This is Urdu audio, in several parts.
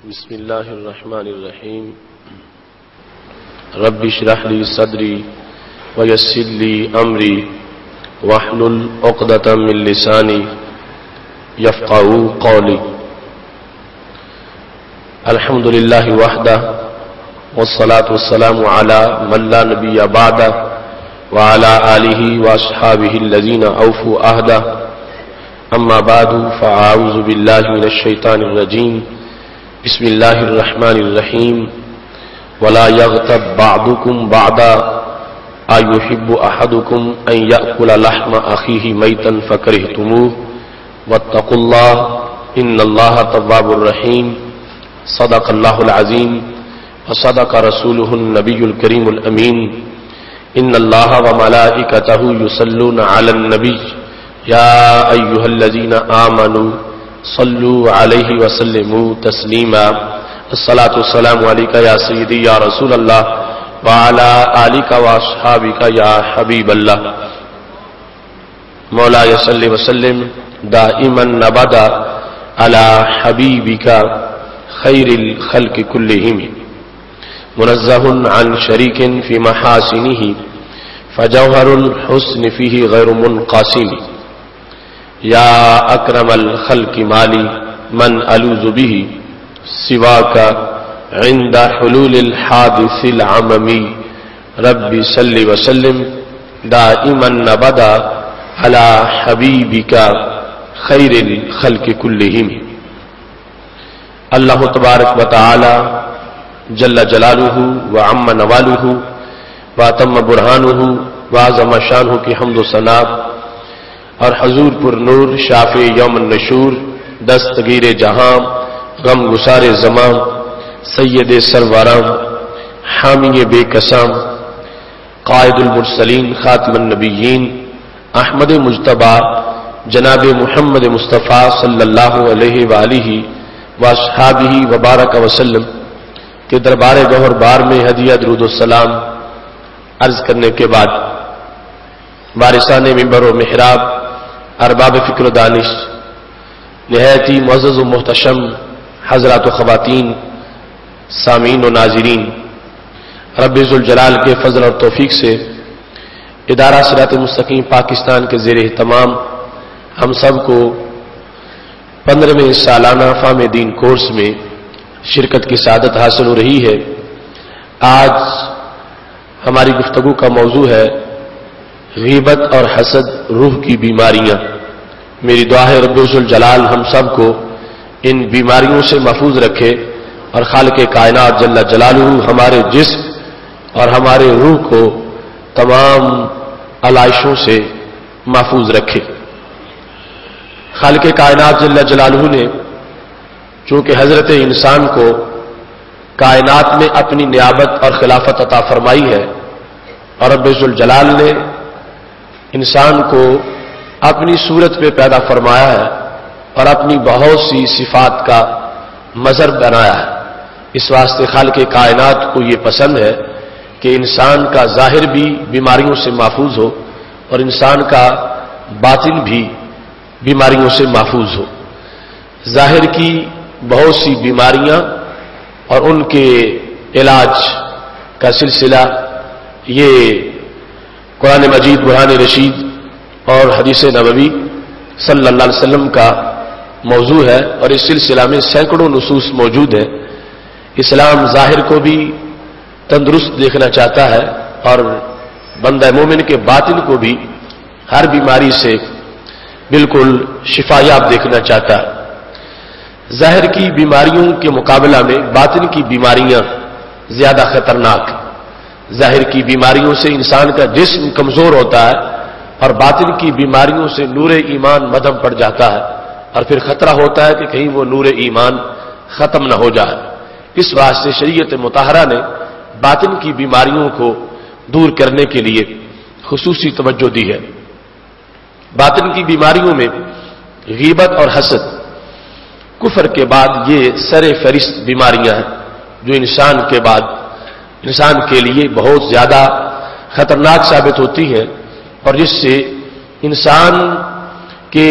بسم اللہ الرحمن الرحیم رب اشرح لی صدری ویسر لی امری واحلل عقدۃ من لسانی یفقہوا قولی الحمد للہ وحدہ والصلاة والسلام علی من لا نبی بعدہ وعلی آلہ واصحابہ الذین اوفوا عہدہ اما بعد فاعوذ باللہ من الشیطان الرجیم بسم اللہ الرحمن الرحیم ولا یغتب بعضکم بعضا ایحب احدکم ان یأکل لحم اخیہ میتا فکرہتموہ واتقوا اللہ ان اللہ تواب الرحیم صدق اللہ العظیم وصدق رسولہ النبی الکریم الامین ان اللہ وملائکتہ یصلون علی النبی یا ایہا الذین آمنوا صلوا علیہ وسلموا تسلیما الصلاۃ والسلام علیک یا سیدی یا رسول اللہ وعلی آلک واصحابک یا حبیب اللہ مولاي صل وسلم دائما ابدا علی حبیبک خیر الخلق کلہم منزہ عن شریک فی محاسنہ فجوہر الحسن فیہ غیر منقسم یا اکرم الخلق مالی من الوذ به سواک عند حلول الحادث العممی رب صل وسلم دائما ابدا علی حبیبک خیر الخلق کلہم۔ اللہ تبارک و تعالی جل جلالہ وعم نوالہ واتم برہانہ وعظم شانہ کی حمد و ثنا اور حضور پر نور شافع یوم النشور دستگیر جہاں غم گسار زمان سید سروران حامی بے قسام قائد المرسلین خاتم النبیین احمد مجتبی جناب محمد مصطفیٰ صلی اللہ علیہ وآلہ واصحابہ وبارک وسلم کے دربار گوہر بار میں ہدیہ درود السلام عرض کرنے کے بعد وارثان منبر و محراب ارباب فکر و دانش نہایت ہی معزز و محتشم حضرات و خواتین سامعین و ناظرین، رب ذوالجلال کے فضل اور توفیق سے ادارہ صراط مستقیم پاکستان کے زیر اہتمام ہم سب کو 15ویں سالانہ فہم دین کورس میں شرکت کی سعادت حاصل ہو رہی ہے۔ آج ہماری گفتگو کا موضوع ہے غیبت اور حسد روح کی بیماریاں۔ میری دعا ہے رب ذوالجلال ہم سب کو ان بیماریوں سے محفوظ رکھے اور خالق کائنات جل جلالہ ہمارے جسم اور ہمارے روح کو تمام علائشوں سے محفوظ رکھے۔ خالق کائنات جل جلالہ نے چونکہ حضرت انسان کو کائنات میں اپنی نیابت اور خلافت عطا فرمائی ہے اور رب ذوالجلال نے انسان کو اپنی صورت پہ پیدا فرمایا ہے اور اپنی بہت سی صفات کا مظہر بنایا ہے، اس واسطے خالق کائنات کو یہ پسند ہے کہ انسان کا ظاہر بھی بیماریوں سے محفوظ ہو اور انسان کا باطن بھی بیماریوں سے محفوظ ہو۔ ظاہر کی بہت سی بیماریاں اور ان کے علاج کا سلسلہ یہ قرآن مجید برہان رشید اور حدیث نبوی صلی اللہ علیہ وسلم کا موضوع ہے، اور اس سلسلہ میں سینکڑوں نصوص موجود ہیں۔ اسلام ظاہر کو بھی تندرست دیکھنا چاہتا ہے اور بندہ مومن کے باطن کو بھی ہر بیماری سے بالکل شفا یاب دیکھنا چاہتا ہے۔ ظاہر کی بیماریوں کے مقابلہ میں باطن کی بیماریاں زیادہ خطرناک ہیں۔ ظاہر کی بیماریوں سے انسان کا جسم کمزور ہوتا ہے اور باطن کی بیماریوں سے نور ایمان مدھم پڑ جاتا ہے، اور پھر خطرہ ہوتا ہے کہ کہیں وہ نور ایمان ختم نہ ہو جائے۔ اس واسطے شریعت مطہرہ نے باطن کی بیماریوں کو دور کرنے کے لیے خصوصی توجہ دی ہے۔ باطن کی بیماریوں میں غیبت اور حسد کفر کے بعد یہ سر فہرست بیماریاں ہیں جو انسان کے لیے بہت زیادہ خطرناک ثابت ہوتی ہیں اور جس سے انسان کے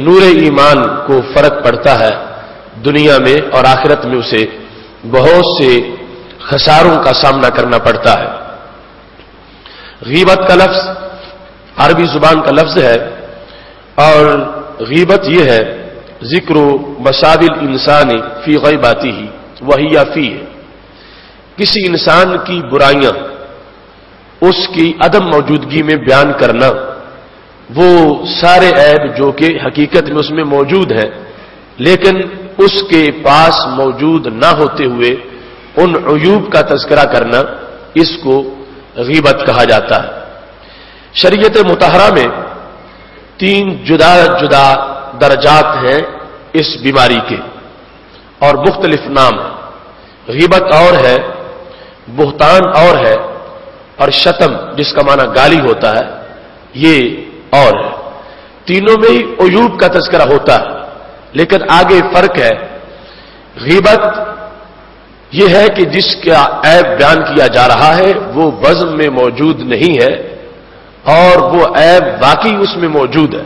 نور ایمان کو فرق پڑتا ہے دنیا میں اور آخرت میں اسے بہت سے خساروں کا سامنا کرنا پڑتا ہے۔ غیبت کا لفظ عربی زبان کا لفظ ہے، اور غیبت یہ ہے ذکر مساوی الانسان فی غیباتہ وہی فیہ، کسی انسان کی برائیاں اس کی عدم موجودگی میں بیان کرنا، وہ سارے عیب جو کہ حقیقت میں اس میں موجود ہیں لیکن اس کے پاس موجود نہ ہوتے ہوئے ان عیوب کا تذکرہ کرنا، اس کو غیبت کہا جاتا ہے۔ شریعت مطہرہ میں 3 جدا جدا درجات ہیں اس بیماری کے اور مختلف نام ہیں۔ غیبت اور ہے، بہتان اور ہے، اور شتم جس کا معنی گالی ہوتا ہے یہ اور ہے۔ تینوں میں ہی عیوب کا تذکرہ ہوتا ہے، لیکن آگے فرق ہے۔ غیبت یہ ہے کہ جس کا عیب بیان کیا جا رہا ہے وہ وزن میں موجود نہیں ہے اور وہ عیب واقعی اس میں موجود ہے،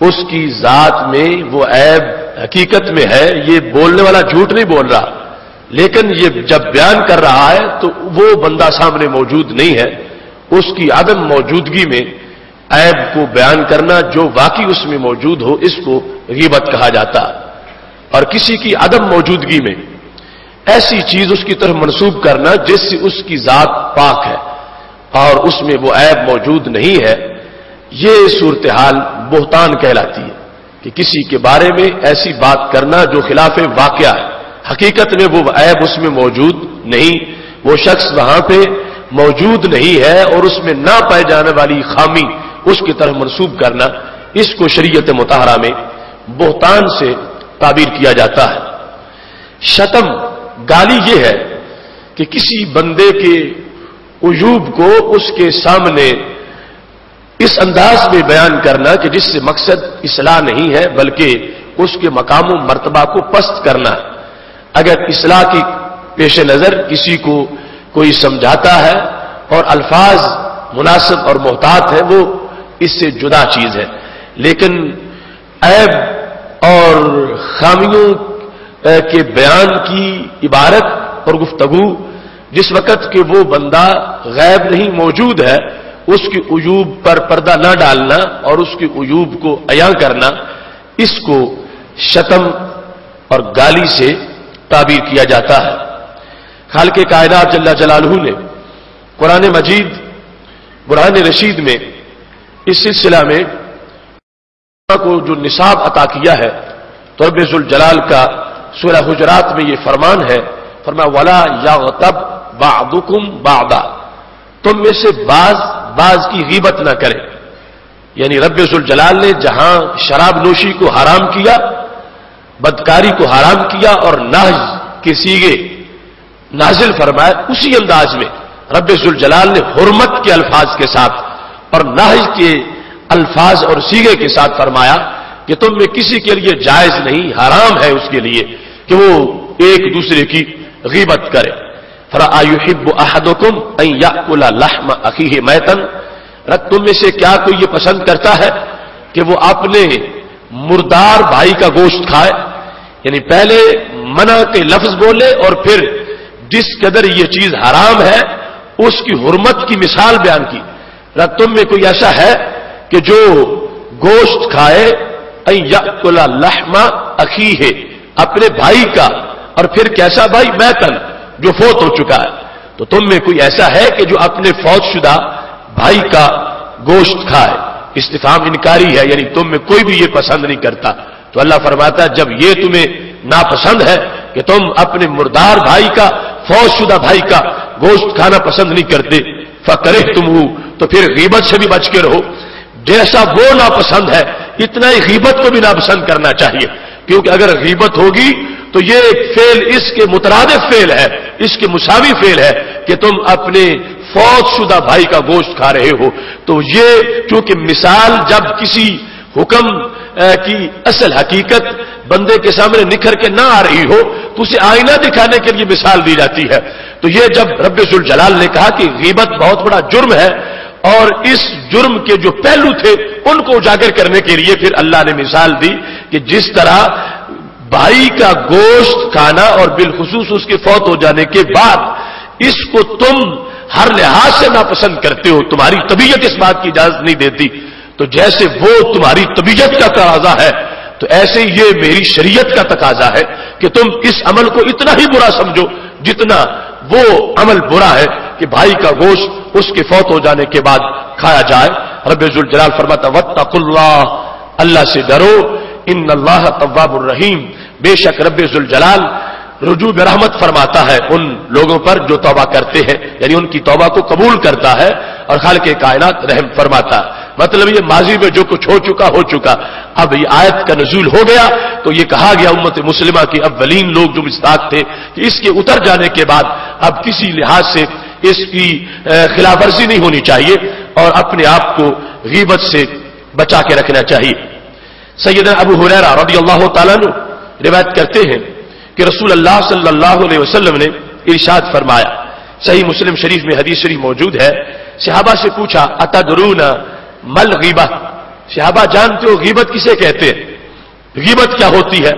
اس کی ذات میں وہ عیب حقیقت میں ہے، یہ بولنے والا جھوٹ نہیں بول رہا، لیکن یہ جب بیان کر رہا ہے تو وہ بندہ سامنے موجود نہیں ہے، اس کی عدم موجودگی میں عیب کو بیان کرنا جو واقعی اس میں موجود ہو، اس کو غیبت کہا جاتا ہے۔ اور کسی کی عدم موجودگی میں ایسی چیز اس کی طرف منسوب کرنا جس سے اس کی ذات پاک ہے اور اس میں وہ عیب موجود نہیں ہے، یہ صورتحال بہتان کہلاتی ہے کہ کسی کے بارے میں ایسی بات کرنا جو خلاف واقعہ ہے، حقیقت میں وہ عیب اس میں موجود نہیں، وہ شخص وہاں پہ موجود نہیں ہے اور اس میں نہ پائے جانے والی خامی اس کی طرف منسوب کرنا، اس کو شریعت مطہرہ میں بہتان سے تعبیر کیا جاتا ہے۔ شتم گالی یہ ہے کہ کسی بندے کے عیوب کو اس کے سامنے اس انداز میں بیان کرنا کہ جس سے مقصد اصلاح نہیں ہے بلکہ اس کے مقام و مرتبہ کو پست کرنا ہے۔ اگر اصلاح کی پیش نظر کسی کو کوئی سمجھاتا ہے اور الفاظ مناسب اور محتاط ہیں، وہ اس سے جدا چیز ہے، لیکن عیب اور خامیوں کے بیان کی عبارت اور گفتگو جس وقت کہ وہ بندہ غیب نہیں موجود ہے، اس کی عیوب پر پردہ نہ ڈالنا اور اس کی عیوب کو عیاں کرنا، اس کو شتم اور گالی سے تعبیر کیا جاتا ہے۔ خالق کائنات جل جلالہ نے قرآن مجید برہان رشید میں اس سلسلہ میں کو جو نصاب عطا کیا ہے تو رب ذوالجلال کا سورہ حجرات میں یہ فرمان ہے، فرمایا وَلَا يَغْتَبْ بَعْضُكُمْ بَعْضًا، تم میں سے بعض کی غیبت نہ کرے۔ یعنی رب ذوالجلال نے جہاں شراب نوشی کو حرام کیا، بدکاری کو حرام کیا اور نہی کے صیغے نازل فرمائے، اسی انداز میں رب ذوالجلال نے حرمت کے الفاظ کے ساتھ اور نہی کے الفاظ اور صیغے کے ساتھ فرمایا کہ تم میں کسی کے لیے جائز نہیں، حرام ہے اس کے لیے کہ وہ ایک دوسرے کی غیبت کرے۔ فَأَيُحِبُّ أَحَدُكُمْ أَن يَأْكُلَ لَحْمَ أَخِيهِ مَيْتًا، تم میں سے کیا کوئی یہ پسند کرتا ہے کہ وہ اپنے مردار بھائی کا گوشت کھائے؟ یعنی پہلے منع کے لفظ بولے اور پھر جس قدر یہ چیز حرام ہے اس کی حرمت کی مثال بیان کی۔ تم میں کوئی ایسا ہے کہ جو گوشت کھائے ان یأکل لحم اخیہ، اپنے بھائی کا، اور پھر کیسا بھائی؟ میتن، جو فوت ہو چکا ہے۔ تو تم میں کوئی ایسا ہے کہ جو اپنے فوت شدہ بھائی کا گوشت کھائے؟ استفہام انکاری ہے، یعنی تم میں کوئی بھی یہ پسند نہیں کرتا۔ تو اللہ فرماتا ہے جب یہ تمہیں ناپسند ہے کہ تم اپنے مردار بھائی کا، فوت شدہ بھائی کا گوشت کھانا پسند نہیں کرتے، فَكَرِهْتُمُوهُ، تو پھر غیبت سے بھی بچ کے رہو۔ جیسا وہ ناپسند ہے اتنا ہی غیبت کو بھی ناپسند کرنا چاہیے، کیونکہ اگر غیبت ہوگی تو یہ ایک فعل اس کے مترادف فعل ہے، اس کے مساوی فعل ہے کہ تم اپنے فوت شدہ بھائی کا گوشت کھا رہے ہو۔ تو یہ چونکہ مثال جب کسی حکم کی اصل حقیقت بندے کے سامنے نکھر کے نہ آ رہی ہو تو اسے آئینہ دکھانے کے لیے مثال دی جاتی ہے۔ تو یہ جب رب ذوالجلال نے کہا کہ غیبت بہت بڑا جرم ہے اور اس جرم کے جو پہلو تھے ان کو اجاگر کرنے کے لیے پھر اللہ نے مثال دی کہ جس طرح بھائی کا گوشت کھانا اور بالخصوص اس کے فوت ہو جانے کے بعد اس کو تم ہر لحاظ سے ناپسند کرتے ہو، تمہاری طبیعت اس بات کی اجازت نہیں دیتی، تو جیسے وہ تمہاری طبیعت کا تقاضا ہے تو ایسے یہ میری شریعت کا تقاضا ہے کہ تم اس عمل کو اتنا ہی برا سمجھو جتنا وہ عمل برا ہے کہ بھائی کا گوشت اس کے فوت ہو جانے کے بعد کھایا جائے۔ رب ذوالجلال فرماتا واتقوا اللہ، اللہ سے ڈرو، ان اللہ تواب الرحیم، بے شک رب ذوالجلال رجوع برحمت فرماتا ہے ان لوگوں پر جو توبہ کرتے ہیں، یعنی ان کی توبہ کو قبول کرتا ہے، اور خالق کائنات رحم فرماتا ہے۔ مطلب یہ ماضی میں جو کچھ ہو چکا، اب یہ آیت کا نزول ہو گیا تو یہ کہا گیا امت مسلمہ کے اولین لوگ جو مستحق تھے کہ اس کے اتر جانے کے بعد اب کسی لحاظ سے اس کی خلاف ورزی نہیں ہونی چاہیے اور اپنے آپ کو غیبت سے بچا کے رکھنا چاہیے۔ سیدنا ابو ہریرہ رضی اللہ تعالیٰ عنہ روایت کرتے ہیں کہ رسول اللہ صلی اللہ علیہ وسلم نے ارشاد فرمایا، صحیح مسلم شریف میں حدیث شریف موجود ہے، صحابہ سے پوچھا اتدرون مل غیبہ، صحابہ جانتے ہو غیبت کسے کہتے ہیں؟ غیبت کیا ہوتی ہے؟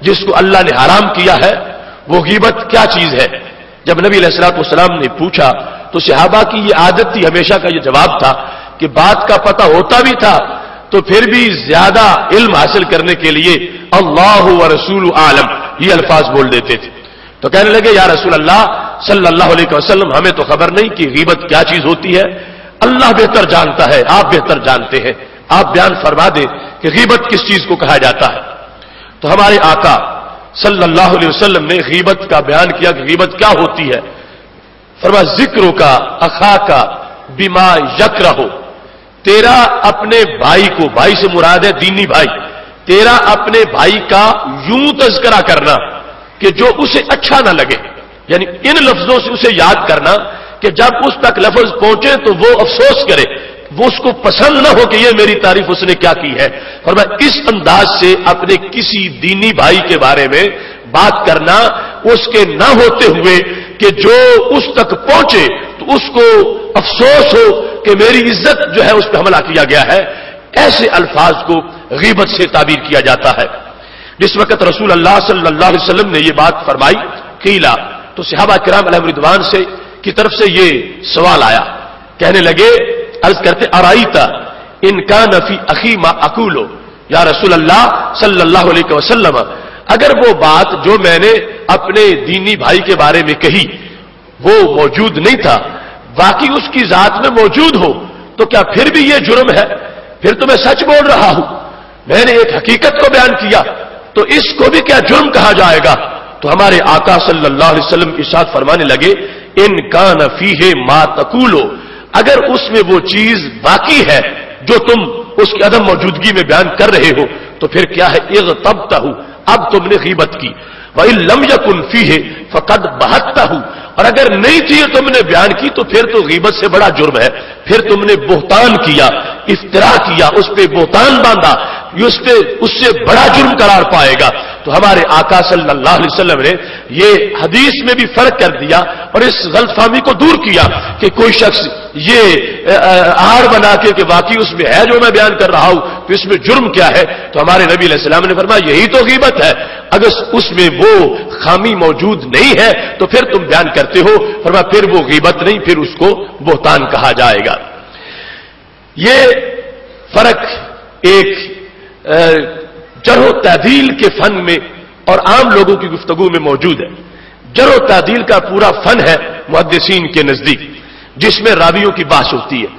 جس کو اللہ نے حرام کیا ہے وہ غیبت کیا چیز ہے؟ جب نبی علیہ الصلوۃ والسلام نے پوچھا تو صحابہ کی یہ عادت تھی، ہمیشہ کا یہ جواب تھا کہ بات کا پتہ ہوتا بھی تھا تو پھر بھی زیادہ علم حاصل کرنے کے لیے اللہ و رسول عالم یہ الفاظ بول دیتے تھے۔ تو کہنے لگے یا رسول اللہ صلی اللہ علیہ وسلم ہمیں تو خبر نہیں کہ غیبت کیا چیز ہوتی ہے، اللہ بہتر جانتا ہے، آپ بہتر جانتے ہیں، آپ بیان فرما دیں کہ غیبت کس چیز کو کہا جاتا ہے۔ تو ہمارے آقا صلی اللہ علیہ وسلم نے غیبت کا بیان کیا کہ غیبت کیا ہوتی ہے۔ فرمایا ذکروں کا اخا کا بما یکرہ، تیرا اپنے بھائی کو، بھائی سے مراد ہے دینی بھائی، تیرا اپنے بھائی کا یوں تذکرہ کرنا کہ جو اسے اچھا نہ لگے، یعنی ان لفظوں سے اسے یاد کرنا کہ جب اس تک لفظ پہنچے تو وہ افسوس کرے، وہ اس کو پسند نہ ہو کہ یہ میری تعریف اس نے کیا کی ہے۔ فرمایا اس انداز سے اپنے کسی دینی بھائی کے بارے میں بات کرنا، اس کے نہ ہوتے ہوئے کہ جو اس تک پہنچے تو اس کو افسوس ہو کہ میری عزت جو ہے اس پہ حملہ کیا گیا ہے، ایسے الفاظ کو غیبت سے تعبیر کیا جاتا ہے۔ جس وقت رسول اللہ صلی اللہ علیہ وسلم نے یہ بات فرمائی قیلا، تو صحابہ کرام علیہم رضوان سے کی طرف سے یہ سوال آیا، کہنے لگے عرض کرتے ارائیتا ان کان فی اخی ما اقولو، یا رسول اللہ صلی اللہ علیہ وسلم اگر وہ بات جو میں نے اپنے دینی بھائی کے بارے میں کہی وہ موجود نہیں تھا، واقعی اس کی ذات میں موجود ہو تو کیا پھر بھی یہ جرم ہے؟ پھر تو میں سچ بول رہا ہوں، میں نے ایک حقیقت کو بیان کیا تو اس کو بھی کیا جرم کہا جائے گا؟ تو ہمارے آقا صلی اللہ علیہ وسلم ارشاد فرمانے لگے ان کان فیہ ما تقولو، اگر اس میں وہ چیز باقی ہے جو تم اس کی عدم موجودگی میں بیان کر رہے ہو تو پھر کیا ہے اغتبتہ، اب تم نے غیبت کی، وَإِن لَمْ يَكُنْ فِيهِ فَقَدْ بَهَتَّهُ، اور اگر نہیں تھی تم نے بیان کی تو پھر تو غیبت سے بڑا جرم ہے، پھر تم نے بہتان کیا، افترا کیا، اس پہ بہتان باندھا، اس سے بڑا جرم قرار پائے گا۔ تو ہمارے آقا صلی اللہ علیہ وسلم نے یہ حدیث میں بھی فرق کر دیا اور اس غلط فہمی کو دور کیا کہ کوئی شخص یہ آڑ بنا کے کہ واقعی اس میں ہے جو میں بیان کر رہا ہوں تو اس میں جرم کیا ہے؟ تو ہمارے نبی علیہ السلام نے فرمایا یہی تو غیبت ہے، اگر اس میں وہ خامی موجود نہیں ہے تو پھر تم بیان کرتے ہو، فرمایا پھر وہ غیبت نہیں، پھر اس کو بہتان کہا جائے گا۔ یہ فرق ایک جرح و تعدیل کے فن میں اور عام لوگوں کی گفتگو میں موجود ہے۔ جرح و تعدیل کا پورا فن ہے محدثین کے نزدیک، جس میں راویوں کی بحث ہوتی ہے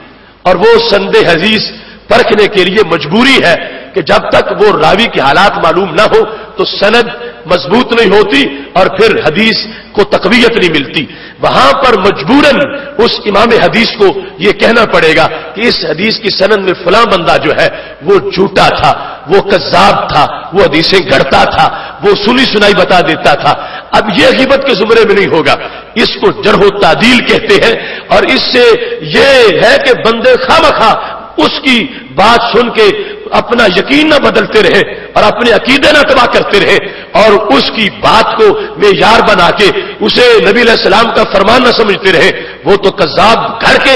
اور وہ سند حدیث پرکھنے کے لیے مجبوری ہے کہ جب تک وہ راوی کے حالات معلوم نہ ہو تو سند مضبوط نہیں ہوتی اور پھر حدیث کو تقویت نہیں ملتی۔ وہاں پر مجبوراً اس امام حدیث کو یہ کہنا پڑے گا کہ اس حدیث کی سند میں فلاں بندہ جو ہے وہ جھوٹا تھا، وہ کذاب تھا، وہ حدیثیں گھڑتا تھا، وہ سنی سنائی بتا دیتا تھا۔ اب یہ غیبت کے زمرے میں نہیں ہوگا، اس کو جرح و تعدیل کہتے ہیں، اور اس سے یہ ہے کہ بندے خواہ اس کی بات سن کے اپنا یقین نہ بدلتے رہے اور اپنے عقیدے نہ تباہ کرتے رہے اور اس کی بات کو معیار بنا کے اسے نبی علیہ السلام کا فرمان نہ سمجھتے رہے، وہ تو کذاب گھڑ کے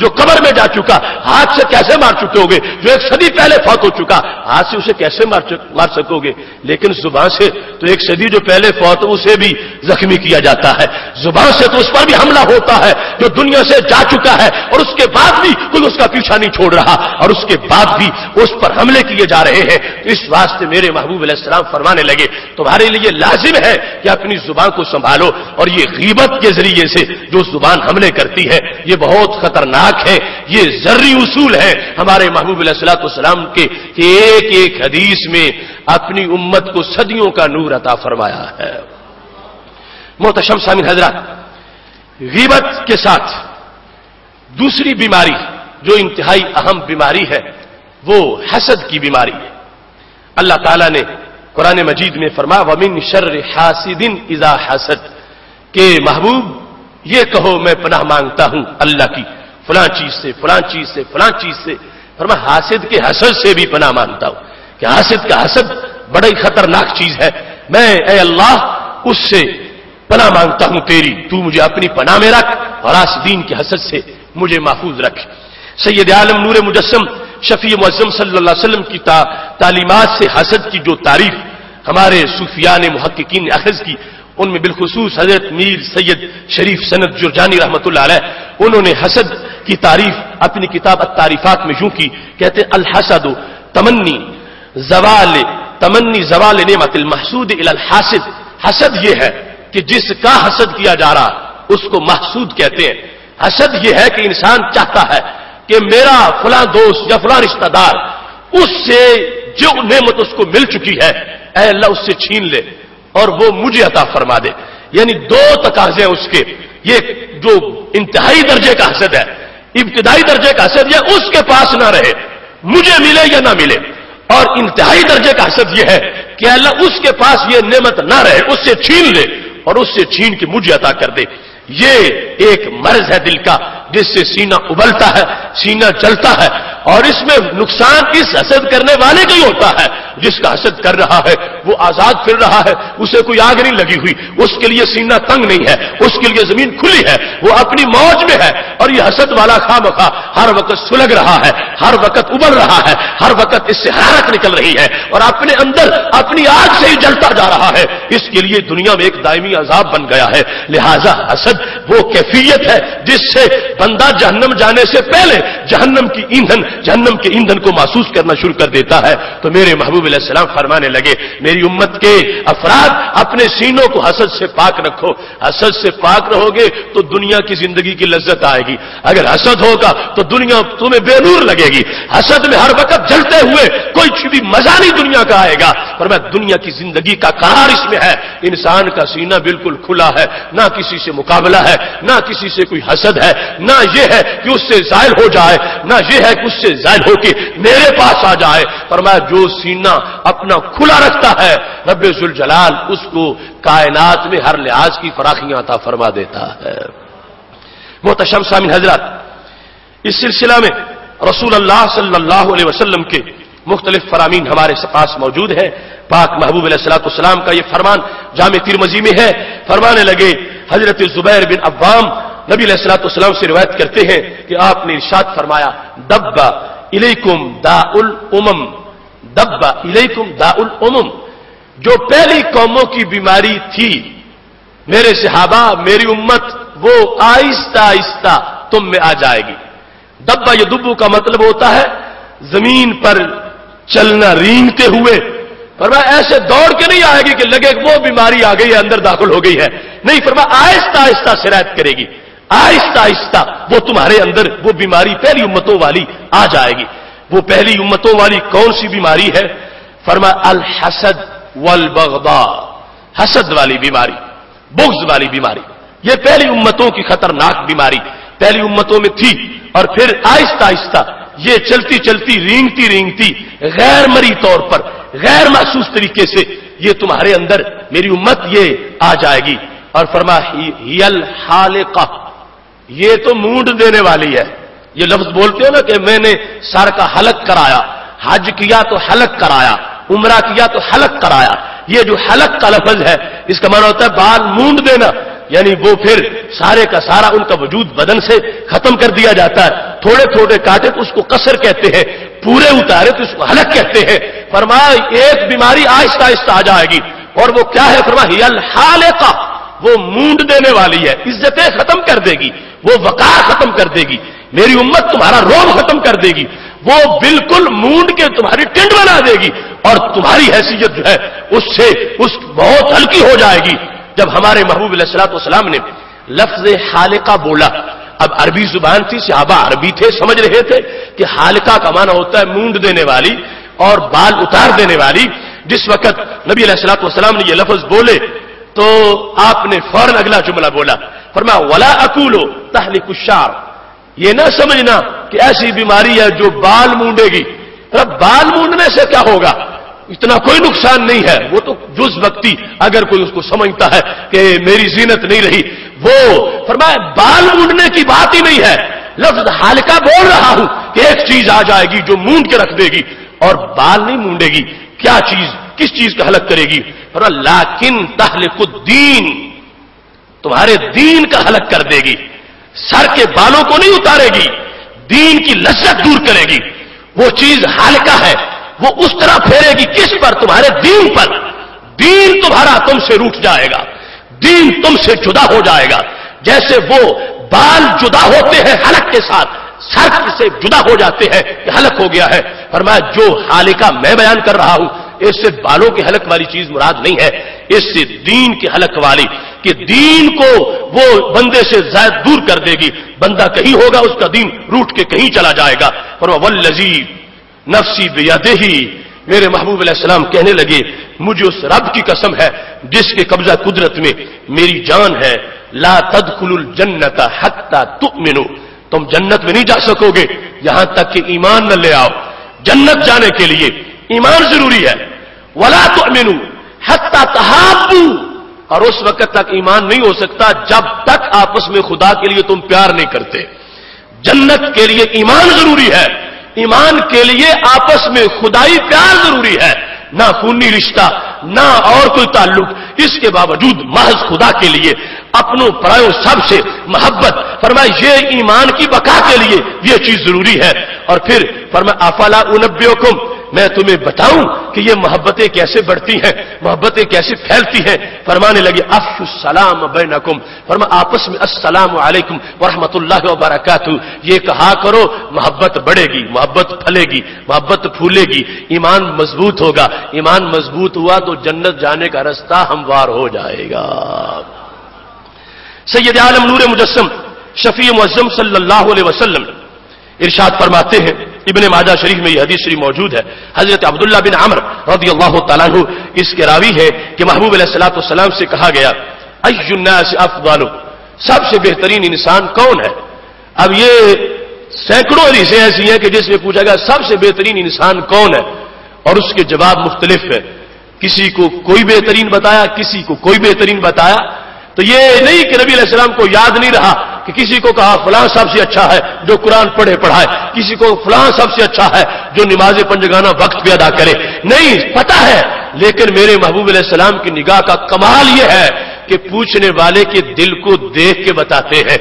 جو قبر میں جا چکا ہاتھ سے کیسے مار چکے ہوگے؟ جو ایک صدی پہلے فوت ہو چکا ہاتھ سے اسے کیسے مار سکو گے؟ لیکن زبان سے تو ایک صدی جو پہلے فوت اسے بھی زخمی کیا جاتا ہے، زبان سے تو اس پر بھی حملہ ہوتا ہے جو دنیا سے جا چکا ہے، اور اس کے بعد بھی کوئی اس کا پیچھا نہیں چھوڑ رہا، اور اس کے بعد بھی اس پر حملے کیے جا رہے ہیں۔ اس واسطے میرے محبوب علیہ السلام فرمانے لگے تمہارے لیے لازم ہے کہ اپنی زبان کو سنبھالو، اور یہ غیبت کے ذریعے سے جو زبان حملے کرتی ہے یہ بہت خطرناک ہے۔ یہ ذری اصول ہے ہمارے محبوب علیہ السلام کے کہ ایک ایک حدیث میں اپنی امت کو صدیوں کا نور عطا فرمایا ہے۔ محتشم سامعین حضرات، غیبت کے ساتھ دوسری بیماری جو انتہائی اہم بیماری ہے وہ حسد کی بیماری ہے۔ اللہ تعالیٰ نے قرآن مجید میں فرمایا وَمِن شَرِّ حَاسِدٍ إِذَا حَسَدَ کہ محبوب یہ کہو میں پناہ مانگتا ہوں اللہ کی فلاں چیز سے فلاں چیز سے فلاں چیز سے، فرمایا حاسد کے حسد سے بھی پناہ مانگتا ہوں کہ حاسد کا حسد بڑی خطرناک چیز ہے، میں اے اللہ اس سے پناہ مانگتا ہوں تیری، تو مجھے اپنی پناہ میں رکھ اور حاسدین کے حسد سے مجھے محفوظ رکھ۔ سید عالم نور مجسم شفیع معظم صلی اللہ علیہ وسلم کی تعلیمات سے حسد کی جو تعریف ہمارے صوفیاء نے محققین نے اخذ کی، ان میں بالخصوص حضرت میر سید شریف سند جرجانی رحمۃ اللہ علیہ، انہوں نے حسد کی تعریف اپنی کتاب التعریفات میں یوں کی، کہتے الحسد تمنی زوال نعمت المحسود الی الحاسد، حسد یہ ہے کہ جس کا حسد کیا جا رہا اس کو محسود کہتے ہیں۔ حسد یہ ہے کہ انسان چاہتا ہے کہ میرا فلاں دوست یا فلاں رشتہ دار اس سے جو نعمت اس کو مل چکی ہے اے اللہ اس سے چھین لے اور وہ مجھے عطا فرما دے، یعنی دو تقاضے اس کے، یہ جو انتہائی درجے کا حسد ہے، ابتدائی درجے کا حسد یہ اس کے پاس نہ رہے مجھے ملے یا نہ ملے، اور انتہائی درجے کا حسد یہ ہے کہ اللہ اس کے پاس یہ نعمت نہ رہے اس سے چھین لے اور اس سے چھین کے مجھے عطا کر دے۔ یہ ایک مرض ہے دل کا جس سے سینہ ابلتا ہے، سینہ جلتا ہے، اور اس میں نقصان اس حسد کرنے والے کا ہی ہوتا ہے۔ جس کا حسد کر رہا ہے وہ آزاد پھر رہا ہے، اسے کوئی آگ نہیں لگی ہوئی، اس کے لیے سینہ تنگ نہیں ہے، اس کے لیے زمین کھلی ہے، وہ اپنی موج میں ہے، اور یہ حسد والا خواہ ہر وقت سلگ رہا ہے، ہر وقت ابل رہا ہے، ہر وقت اس سے حرارت نکل رہی ہے اور اپنے اندر اپنی آگ سے ہی جلتا جا رہا ہے، اس کے لیے دنیا میں ایک دائمی عذاب بن گیا ہے۔ لہذا حسد وہ کیفیت ہے جس سے بندہ جہنم جانے سے پہلے جہنم کے ایندھن کو محسوس کرنا شروع کر دیتا ہے۔ تو میرے محبوب علیہ السلام فرمانے لگے میری امت کے افراد اپنے سینوں کو حسد سے پاک رکھو، حسد سے پاک رہو گے تو دنیا کی زندگی کی لذت آئے گی، اگر حسد ہوگا تو دنیا تمہیں بے نور لگے گی، حسد میں ہر وقت جلتے ہوئے کوئی بھی مزہ نہیں دنیا کا آئے گا، پر میں دنیا کی زندگی کا قرار اس میں ہے، انسان کا سینہ بالکل کھلا ہے، نہ کسی سے مقابلہ ہے، نہ کسی سے کوئی حسد ہے، نہ یہ ہے کہ اس سے زائل ہو جائے، نہ یہ ہے کہ اس سے زائل ہو کے میرے پاس آ جائے، فرمایا جو سینہ اپنا کھلا رکھتا ہے رب ذوالجلال اس کو کائنات میں ہر لحاظ کی فراخیاں عطا فرما دیتا ہے۔ محتشم سامعین حضرات، اس سلسلہ میں رسول اللہ صلی اللہ علیہ وسلم کے مختلف فرامین ہمارے پاس موجود ہیں۔ پاک محبوب علیہ السلام کا یہ فرمان جامع ترمذی میں ہے، فرمانے لگے حضرت زبیر بن عوام نبی علیہ السلام سے روایت کرتے ہیں کہ آپ نے ارشاد فرمایا دبا الیکم داء الامم، دبا الیکم داء الامم، جو پہلی قوموں کی بیماری تھی میرے صحابہ میری امت وہ آہستہ آہستہ تم میں آ جائے گی۔ دبا یدبو کا مطلب ہوتا ہے زمین پر چلنا رینگتے ہوئے، فرمایا ایسے دوڑ کے نہیں آئے گی کہ لگے وہ بیماری آ گئی ہے اندر داخل ہو گئی ہے، نہیں، فرمایا آہستہ آہستہ سرایت کرے گی، آہستہ آہستہ وہ تمہارے اندر وہ بیماری پہلی امتوں والی آ جائے گی۔ وہ پہلی امتوں والی کون سی بیماری ہے؟ فرمایا الحسد والبغضاء، حسد والی بیماری، بغض والی بیماری، یہ پہلی امتوں کی خطرناک بیماری پہلی امتوں میں تھی، اور پھر آہستہ آہستہ یہ چلتی چلتی رینگتی رینگتی غیر مرئی طور پر غیر محسوس طریقے سے یہ تمہارے اندر میری امت یہ آ جائے گی۔ اور فرمایا ہی الحالقہ، یہ تو مونڈ دینے والی ہے، یہ لفظ بولتے ہو نا کہ میں نے سر کا حلق کرایا، حج کیا تو حلق کرایا، عمرہ کیا تو حلق کرایا، یہ جو حلق کا لفظ ہے اس کا معنی ہوتا ہے بال مونڈ دینا، یعنی وہ پھر سارے کا سارا ان کا وجود بدن سے ختم کر دیا جاتا ہے تھوڑے تھوڑے کاٹے تو اس کو قصر کہتے ہیں، پورے اتارے تو اس کو حلق کہتے ہیں۔ فرمایا ایک بیماری آہستہ آہستہ آ جائے گی، اور وہ کیا ہے؟ فرمایا ہی الحالقہ، وہ مونڈ دینے والی ہے، عزتیں ختم کر دے گی، وہ وقار ختم کر دے گی، میری امت تمہارا روب ختم کر دے گی، وہ بالکل مونڈ کے تمہاری ٹنڈ بنا دے گی، اور تمہاری حیثیت جو ہے اس سے بہت ہلکی ہو جائے گی۔ جب ہمارے محبوب علیہ الصلوۃ والسلام نے لفظ حالقہ بولا، اب عربی زبان تھی، صحابہ عربی تھے، سمجھ رہے تھے کہ حالقہ کا معنی ہوتا ہے مونڈ دینے والی اور بال اتار دینے والی۔ جس وقت نبی علیہ الصلوۃ والسلام نے یہ لفظ بولے تو آپ نے فوراً اگلا جملہ بولا، فرمایا ولا اقول تحلق الشعر، یہ نہ سمجھنا کہ ایسی بیماری ہے جو بال مونڈے گی۔ بال مونڈنے سے کیا ہوگا؟ اتنا کوئی نقصان نہیں ہے، وہ تو جز وقتی، اگر کوئی اس کو سمجھتا ہے کہ میری زینت نہیں رہی، وہ فرمایا بال مونڈنے کی بات ہی نہیں ہے، لفظ حالقہ بول رہا ہوں کہ ایک چیز آ جائے گی جو مونڈ کے رکھ دے گی اور بال نہیں مونڈے گی۔ کیا چیز؟ کس چیز کا حلق کرے گی؟ فرمایا لیکن تحلق الدین، تمہارے دین کا حلق کر دے گی، سر کے بالوں کو نہیں اتارے گی، دین کی لذت دور کرے گی۔ وہ چیز حالقہ ہے، وہ اس طرح پھیرے گی، کس پر؟ تمہارے دین پر۔ دین تمہارا تم سے روٹ جائے گا، دین تم سے جدا ہو جائے گا، جیسے وہ بال جدا ہوتے ہیں حلق کے ساتھ، سر سے جدا ہو جاتے ہیں کہ حلق ہو گیا ہے۔ فرمایا جو حالقہ میں بیان کر رہا ہوں اس سے بالوں کے حلق والی چیز مراد نہیں ہے، اس سے دین کے حلق والی، کہ دین کو وہ بندے سے زائد دور کر دے گی، بندہ کہیں ہوگا اس کا دین روٹ کے کہیں چلا جائے گا۔ فرمایا والذی نفسی بیدہ، میرے محبوب علیہ السلام کہنے لگے مجھے اس رب کی قسم ہے جس کے قبضہ قدرت میں میری جان ہے، لا تدخلوا الجنت حتی تؤمنوا، تم جنت میں نہیں جا سکو گے یہاں تک کہ ایمان نہ لے آؤ۔ جنت جانے کے لیے ایمان ضروری ہے، ولا تؤمنوا حتی تحابوا، اور اس وقت تک ایمان نہیں ہو سکتا جب تک آپس میں خدا کے لیے تم پیار نہیں کرتے۔ جنت کے لیے ایمان ضروری ہے، ایمان کے لیے آپس میں خدائی پیار ضروری ہے، نہ خونی رشتہ نہ اور کوئی تعلق، اس کے باوجود محض خدا کے لیے اپنوں پرایوں سب سے محبت۔ فرمایا یہ ایمان کی بقا کے لیے یہ چیز ضروری ہے۔ اور پھر فرمایا افلا انبئکم، میں تمہیں بتاؤں کہ یہ محبتیں کیسے بڑھتی ہیں، محبتیں کیسے پھیلتی ہیں۔ فرمانے لگے افشوا السلام بینکم، فرمایا آپس میں السلام علیکم ورحمۃ اللہ وبرکاتہ یہ کہا کرو، محبت بڑھے گی، محبت پھلے گی، محبت پھولے گی، ایمان مضبوط ہوگا، ایمان مضبوط ہوا تو جنت جانے کا راستہ ہموار ہو جائے گا۔ سید عالم نور مجسم شفیع معظم صلی اللہ علیہ وسلم ارشاد فرماتے ہیں، ابن ماجہ شریف میں یہ حدیث شریف موجود ہے، حضرت عبداللہ بن عمرو رضی اللہ تعالیٰ عنہ اس کے راوی ہے کہ محبوب علیہ الصلوۃ والسلام سے کہا گیا ای الناس افضل، سب سے بہترین انسان کون ہے؟ اب یہ سینکڑوں حدیثیں ایسی ہیں کہ جس میں پوچھا گیا سب سے بہترین انسان کون ہے، اور اس کے جواب مختلف ہے، کسی کو کوئی بہترین بتایا، کسی کو کوئی بہترین بتایا۔ تو یہ نہیں کہ نبی علیہ السلام کو یاد نہیں رہا کہ کسی کو کہا فلاں سب سے اچھا ہے جو قرآن پڑھے پڑھائے، کسی کو فلاں سب سے اچھا ہے جو نماز پنجگانہ وقت پہ ادا کرے، نہیں پتا ہے۔ لیکن میرے محبوب علیہ السلام کی نگاہ کا کمال یہ ہے کہ پوچھنے والے کے دل کو دیکھ کے بتاتے ہیں،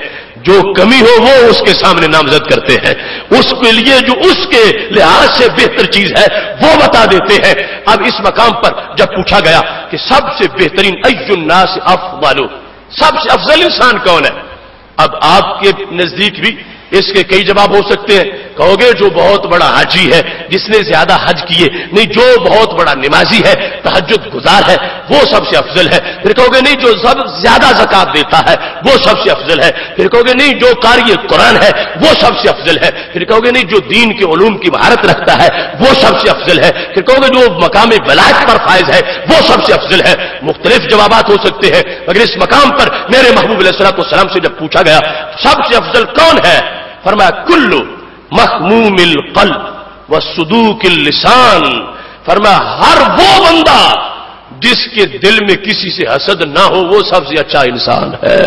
جو کمی ہو وہ اس کے سامنے نامزد کرتے ہیں، اس کے لیے جو اس کے لحاظ سے بہتر چیز ہے وہ بتا دیتے ہیں۔ اب اس مقام پر جب پوچھا گیا کہ سب سے بہترین ای الناس افضل، سب سے افضل انسان کون ہے، اب آپ کے نزدیک بھی اس کے کئی جواب ہو سکتے ہیں۔ کہو گے جو بہت بڑا حاجی ہے جس نے زیادہ حج کیے، نہیں جو بہت بڑا نمازی ہے تہجد گزار ہے وہ سب سے افضل ہے۔ پھر کہو گے نہیں جو سب زیادہ زکات دیتا ہے وہ سب سے افضل ہے۔ پھر کہو گے نہیں جو قاری قرآن ہے وہ سب سے افضل ہے۔ پھر کہو گے نہیں جو دین کے علوم کی مہارت رکھتا ہے وہ سب سے افضل ہے۔ پھر کہو گے جو مقام ولایت پر فائز ہے وہ سب سے افضل ہے۔ مختلف جوابات ہو سکتے ہیں، مگر اس مقام پر میرے محبوب علیہ الصلوۃ والسلام سے جب پوچھا گیا سب سے افضل کون ہے، فرمایا کل مخموم القلب وصدوق اللسان، فرمایا ہر وہ بندہ جس کے دل میں کسی سے حسد نہ ہو وہ سب سے اچھا انسان ہے۔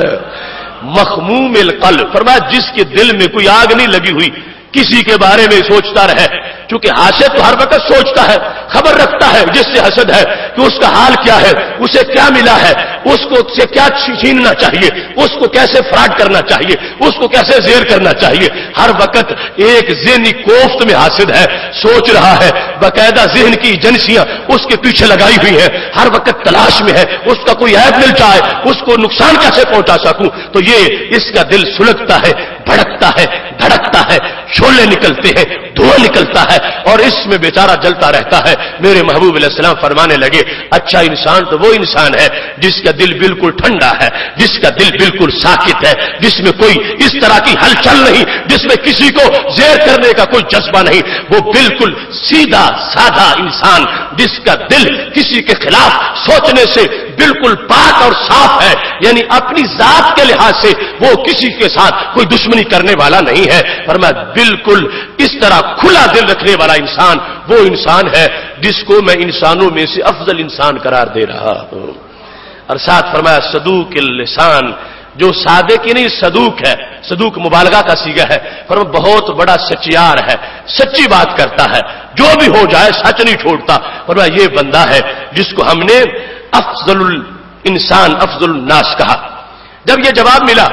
مخموم القلب، فرمایا جس کے دل میں کوئی آگ نہیں لگی ہوئی، کسی کے بارے میں سوچتا رہے چونکہ حاسد تو ہر وقت سوچتا ہے، خبر رکھتا ہے جس سے حسد ہے کہ اس کا حال کیا ہے، اسے کیا ملا ہے، اس کو سے کیا چھیننا چاہیے، اس کو کیسے فراڈ کرنا چاہیے، اس کو کیسے زیر کرنا چاہیے. ہر وقت ایک ذہنی کوفت میں حاسد ہے، سوچ رہا ہے، باقاعدہ ذہن کی ایجنسیاں اس کے پیچھے لگائی ہوئی ہیں، ہر وقت تلاش میں ہے اس کا کوئی عیب مل جائے، اس کو نقصان کیسے پہنچا سکوں. تو یہ اس کا دل سلگتا ہے، بھڑکتا ہے، دھڑکتا ہے، شعلے نکلتے ہیں، دھواں نکلتا ہے اور اس میں بیچارہ جلتا رہتا ہے. میرے محبوب علیہ السلام فرمانے لگے اچھا انسان تو وہ انسان ہے جس کا دل بالکل ٹھنڈا ہے، جس کا دل بالکل ساکت ہے، جس میں کوئی اس طرح کی ہلچل نہیں، جس میں کسی کو زیر کرنے کا کوئی جذبہ نہیں. وہ بالکل سیدھا سادہ انسان جس کا دل کسی کے خلاف سوچنے سے بالکل پاک اور صاف ہے، یعنی اپنی ذات کے لحاظ سے وہ کسی کے ساتھ کوئی دشمنی کرنے والا نہیں ہے. فرمایا بالکل اس طرح کھلا دل رکھنے والا انسان وہ انسان ہے جس کو میں انسانوں میں سے افضل انسان قرار دے رہا ہوں. اور ساتھ فرمایا صدوق اللسان، جو صادق ہی نہیں صدوق ہے، صدوق مبالغہ کا صیغہ ہے، فرمایا بہت بڑا سچیار ہے، سچی بات کرتا ہے، جو بھی ہو جائے سچ نہیں چھوڑتا. فرمایا یہ بندہ ہے جس کو ہم نے افضل الانسان افضل الناس کہا. جب یہ جواب ملا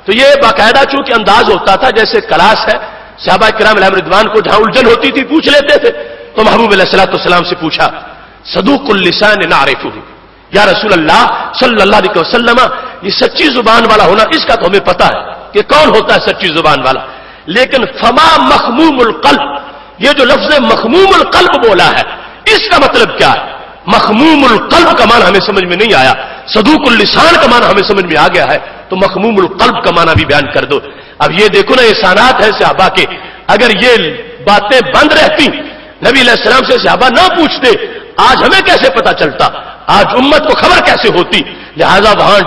تو یہ باقاعدہ چونکہ انداز ہوتا تھا جیسے کلاس ہے، صحابہ کرام علیہ رضوان کو جہاں الجھن ہوتی تھی پوچھ لیتے تھے. تو محبوب علیہ الصلوۃ والسلام سے پوچھا صدوق اللسان نعرفہ، یا رسول اللہ صلی اللہ علیہ وسلم یہ سچی زبان والا ہونا اس کا تو ہمیں پتا ہے کہ کون ہوتا ہے سچی زبان والا، لیکن فما مخموم القلب، یہ جو لفظ مخموم القلب بولا ہے اس کا مطلب کیا ہے؟ مخموم القلب کا معنی ہمیں سمجھ میں نہیں آیا، صدوق اللسان کا معنی ہمیں سمجھ میں آ گیا ہے، تو مخموم القلب کا معنی بھی بیان کر دو. اب یہ دیکھو نا احسانات ہیں صحابہ کے، اگر یہ باتیں بند رہتی نبی علیہ السلام سے صحابہ نہ پوچھتے آج ہمیں کیسے پتا چلتا، آج امت کو خبر کیسے ہوتی. لہذا وہاں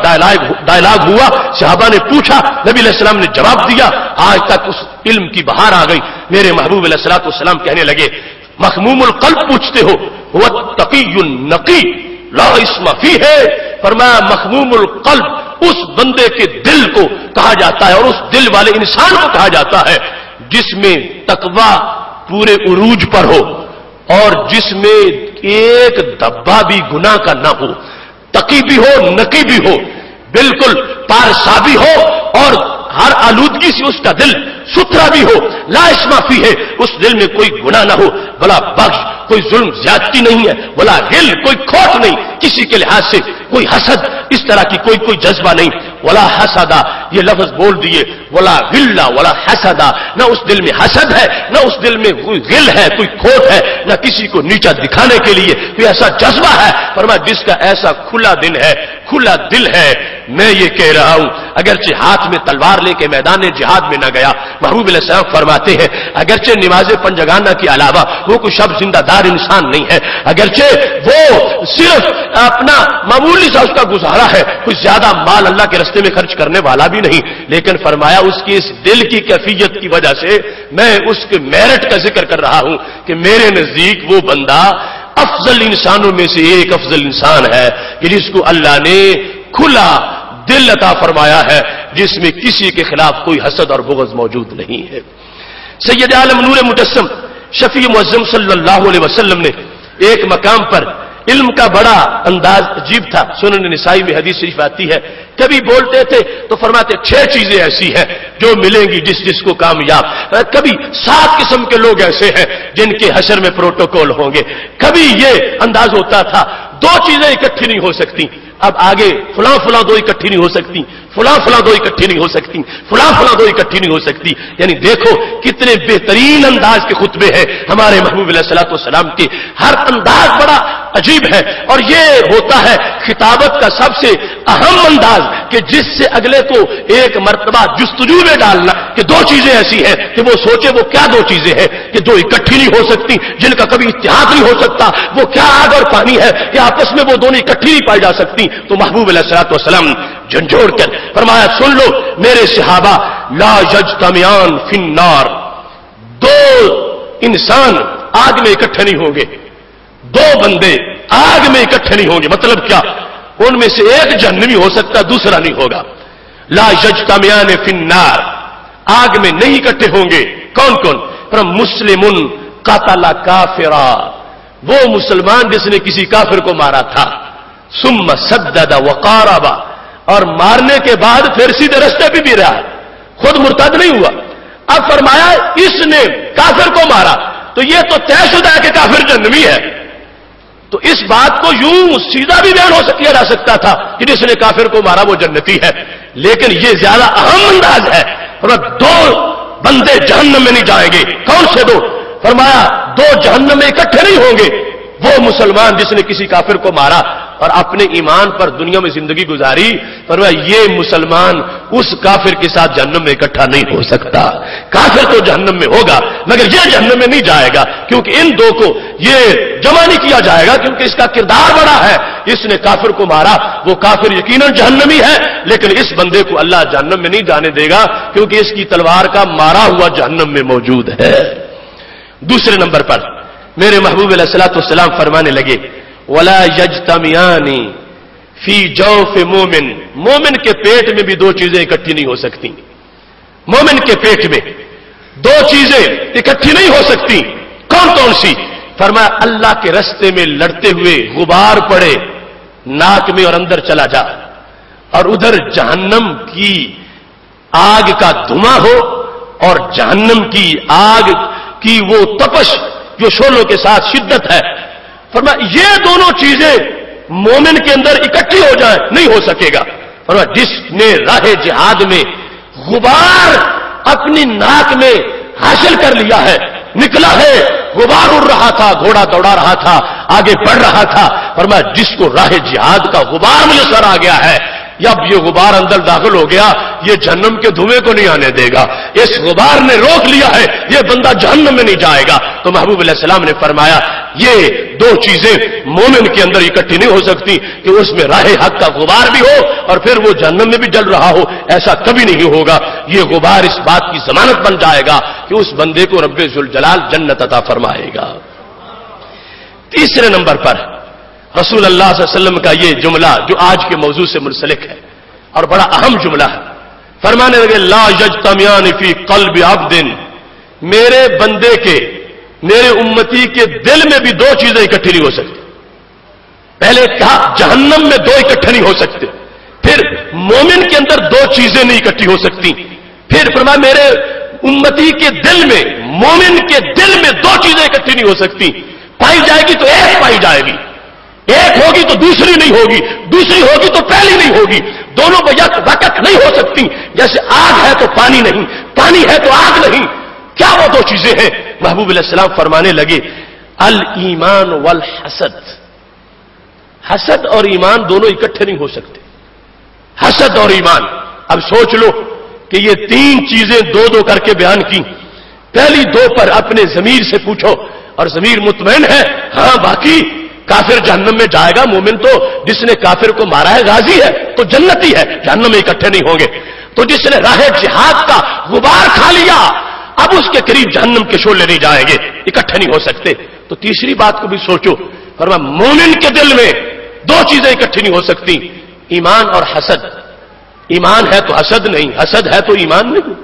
ڈائلاگ ہوا، صحابہ نے پوچھا، نبی علیہ السلام نے جواب دیا، آج تک اس علم کی بہار آ گئی. میرے محبوب علیہ الصلوۃ والسلام کہنے لگے مخموم القلب پوچھتے ہو، هو التقی النقی لا اسم فیہ. فرمایا مخموم القلب اس بندے کے دل کو کہا جاتا ہے اور اس دل والے انسان کو کہا جاتا ہے جس میں تقویٰ پورے عروج پر ہو اور جس میں ایک دبا بھی گناہ کا نہ ہو، تقی بھی ہو نقی بھی ہو، بالکل پارسا بھی ہو اور ہر آلودگی سے اس کا دل ستھرا بھی ہو. لا اسم فیہ، اس دل میں کوئی گناہ نہ ہو، بلا بخش کوئی ظلم زیادتی نہیں ہے، بلا غل کوئی کھوٹ نہیں، کسی کے لحاظ سے کوئی حسد اس طرح کی کوئی جذبہ نہیں. ولا حسدا، یہ لفظ بول دیے، ولا غل ولا حسدا، نہ اس دل میں حسد ہے نہ اس دل میں کوئی غل ہے کوئی کھوٹ ہے، نہ کسی کو نیچا دکھانے کے لیے کوئی ایسا جذبہ ہے. فرمایا جس کا ایسا کھلا دل ہے، کھلا دل ہے. میں یہ کہہ رہا ہوں اگرچہ ہاتھ میں تلوار لے کے میدان جہاد میں نہ گیا، محبوب علیہ السلام فرماتے ہیں اگرچہ نماز پنجگانہ کے علاوہ وہ کوئی شب زندہ دار انسان نہیں ہے، اگرچہ وہ صرف اپنا معمولی سا اس کا گزارا ہے، کوئی زیادہ مال اللہ کے راستے میں خرچ کرنے والا بھی نہیں، لیکن فرمایا اس کی اس دل کی کیفیت کی وجہ سے میں اس کے میرٹ کا ذکر کر رہا ہوں کہ میرے نزدیک وہ بندہ افضل انسانوں میں سے ایک افضل انسان ہے کہ جس کو اللہ نے کھلا دل عطا فرمایا ہے، جس میں کسی کے خلاف کوئی حسد اور بغض موجود نہیں ہے. سید عالم نور مجسم شفیع معظم صلی اللہ علیہ وسلم نے ایک مقام پر علم کا بڑا انداز عجیب تھا، سنن نسائی میں حدیث شریف آتی ہے، کبھی بولتے تھے تو فرماتے 6 چیزیں ایسی ہیں جو ملیں گی جس کو کامیاب، کبھی 7 قسم کے لوگ ایسے ہیں جن کے حشر میں پروٹوکول ہوں گے، کبھی یہ انداز ہوتا تھا 2 چیزیں اکٹھی نہیں ہو سکتی، اب آگے فلاں 2 اکٹھی نہیں ہو سکتی، فلاں 2 اکٹھی نہیں ہو سکتی، فلاں 2 اکٹھی نہیں ہو سکتی. یعنی دیکھو کتنے بہترین انداز کے خطبے ہیں ہمارے محبوب علیہ الصلوۃ والسلام کے، ہر انداز بڑا عجیب ہے اور یہ ہوتا ہے خطابت کا سب سے اہم انداز کہ جس سے اگلے کو ایک مرتبہ جستجو میں ڈالنا کہ 2 چیزیں ایسی ہیں کہ وہ سوچے وہ کیا 2 چیزیں ہیں کہ جو اکٹھی نہیں ہو سکتی، جن کا کبھی اتحاد نہیں ہو سکتا، وہ کیا آگ اور پانی ہے کہ آپس میں وہ دونوں اکٹھی نہیں پائی جا سکتی. تو محبوب علیہ الصلوۃ والسلام جھنجھوڑ کر فرمایا سن لو میرے صحابہ، لا یجتمعان فی النار، 2 انسان آگ میں اکٹھے نہیں ہوں گے، 2 بندے آگ میں اکٹھے نہیں ہوں گے. مطلب کیا؟ ان میں سے ایک جہنمی ہو سکتا دوسرا نہیں ہوگا. لا یجتمعان فی النار، آگ میں نہیں اکٹھے ہوں گے. کون کون؟ مسلم قتل کافرا، وہ مسلمان جس نے کسی کافر کو مارا تھا، ثم سدد وقارب، اور مارنے کے بعد پھر سیدھے رستے پہ بھی رہا، خود مرتد نہیں ہوا۔ اب فرمایا اس نے کافر کو مارا تو یہ تو طے شدہ ہے کہ کافر جہنمی ہے، تو اس بات کو یوں سیدھا بھی بیان ہو کیا جا سکتا تھا کہ جس نے کافر کو مارا وہ جنتی ہے، لیکن یہ زیادہ اہم انداز ہے۔ دو بندے جہنم میں نہیں جائیں گے، کون سے دو؟ فرمایا دو جہنم میں اکٹھے نہیں ہوں گے، وہ مسلمان جس نے کسی کافر کو مارا اور اپنے ایمان پر دنیا میں زندگی گزاری، فرمایا یہ مسلمان اس کافر کے ساتھ جہنم میں اکٹھا نہیں ہو سکتا، کافر تو جہنم میں ہوگا مگر یہ جہنم میں نہیں جائے گا، کیونکہ ان دو کو یہ جمع نہیں کیا جائے گا، کیونکہ اس کا کردار بڑا ہے، اس نے کافر کو مارا، وہ کافر یقیناً جہنمی ہے، لیکن اس بندے کو اللہ جہنم میں نہیں جانے دے گا کیونکہ اس کی تلوار کا مارا ہوا جہنم میں موجود ہے۔ دوسرے نمبر پر میرے محبوب علیہ الصلوۃ والسلام فرمانے لگے وَلَا يَجْتَمِعَانِ فِي جَوْفِ مُؤْمِنٍ، مومن کے پیٹ میں بھی دو چیزیں اکٹھی نہیں ہو سکتی، مومن کے پیٹ میں دو چیزیں اکٹھی نہیں ہو سکتی، کون کون سی؟ فرمایا اللہ کے رستے میں لڑتے ہوئے غبار پڑے ناک میں اور اندر چلا جا، اور ادھر جہنم کی آگ کا دھواں ہو اور جہنم کی آگ کی وہ تپش جو شعلوں کے ساتھ شدت ہے، فرمایا یہ دونوں چیزیں مومن کے اندر اکٹھی ہو جائیں نہیں ہو سکے گا۔ فرمایا جس نے راہ جہاد میں غبار اپنی ناک میں حاصل کر لیا ہے، نکلا ہے، غبار اڑ رہا تھا، گھوڑا دوڑا رہا تھا، آگے بڑھ رہا تھا، فرمایا جس کو راہ جہاد کا غبار میسر آ گیا ہے، اب یہ غبار اندر داخل ہو گیا، یہ جہنم کے دھویں کو نہیں آنے دے گا، اس غبار نے روک لیا ہے، یہ بندہ جہنم میں نہیں جائے گا۔ تو محبوب علیہ السلام نے فرمایا یہ دو چیزیں مومن کے اندر اکٹھی نہیں ہو سکتی کہ اس میں راہ حق کا غبار بھی ہو اور پھر وہ جہنم میں بھی جل رہا ہو، ایسا کبھی نہیں ہوگا۔ یہ غبار اس بات کی ضمانت بن جائے گا کہ اس بندے کو رب ذوالجلال جنت عطا فرمائے گا۔ تیسرے نمبر پر رسول اللہ صلی اللہ علیہ وسلم کا یہ جملہ جو آج کے موضوع سے منسلک ہے اور بڑا اہم جملہ ہے، فرمانے لگے لا یجتمعان فی قلب عبد، میرے بندے کے، میرے امتی کے دل میں بھی دو چیزیں اکٹھی نہیں ہو سکتی۔ پہلے کہا جہنم میں دو اکٹھے نہیں ہو سکتے، پھر مومن کے اندر دو چیزیں نہیں اکٹھی ہو سکتی، پھر فرمایا میرے امتی کے دل میں، مومن کے دل میں دو چیزیں اکٹھی نہیں ہو سکتی، پائی جائے گی تو ایک پائی جائے گی، ایک ہوگی تو دوسری نہیں ہوگی، دوسری ہوگی تو پہلی نہیں ہوگی، دونوں بیک وقت نہیں ہو سکتی، جیسے آگ ہے تو پانی نہیں، پانی ہے تو آگ نہیں۔ کیا وہ دو چیزیں ہیں؟ محبوب علیہ السلام فرمانے لگے الایمان والحسد، حسد اور ایمان دونوں اکٹھے نہیں ہو سکتے، حسد اور ایمان۔ اب سوچ لو کہ یہ تین چیزیں دو دو کر کے بیان کی، پہلی دو پر اپنے ضمیر سے پوچھو اور ضمیر مطمئن ہے، ہاں باقی کافر جہنم میں جائے گا، مومن تو جس نے کافر کو مارا ہے غازی ہے تو جنتی ہے، جہنم میں اکٹھے نہیں ہوں گے۔ تو جس نے راہ جہاد کا غبار کھا لیا اب اس کے قریب جہنم کے شعلے نہیں جائیں گے، اکٹھے نہیں ہو سکتے۔ تو تیسری بات کو بھی سوچو، فرمایا مومن کے دل میں دو چیزیں اکٹھی نہیں ہو سکتی، ایمان اور حسد۔ ایمان ہے تو حسد نہیں، حسد ہے تو ایمان نہیں۔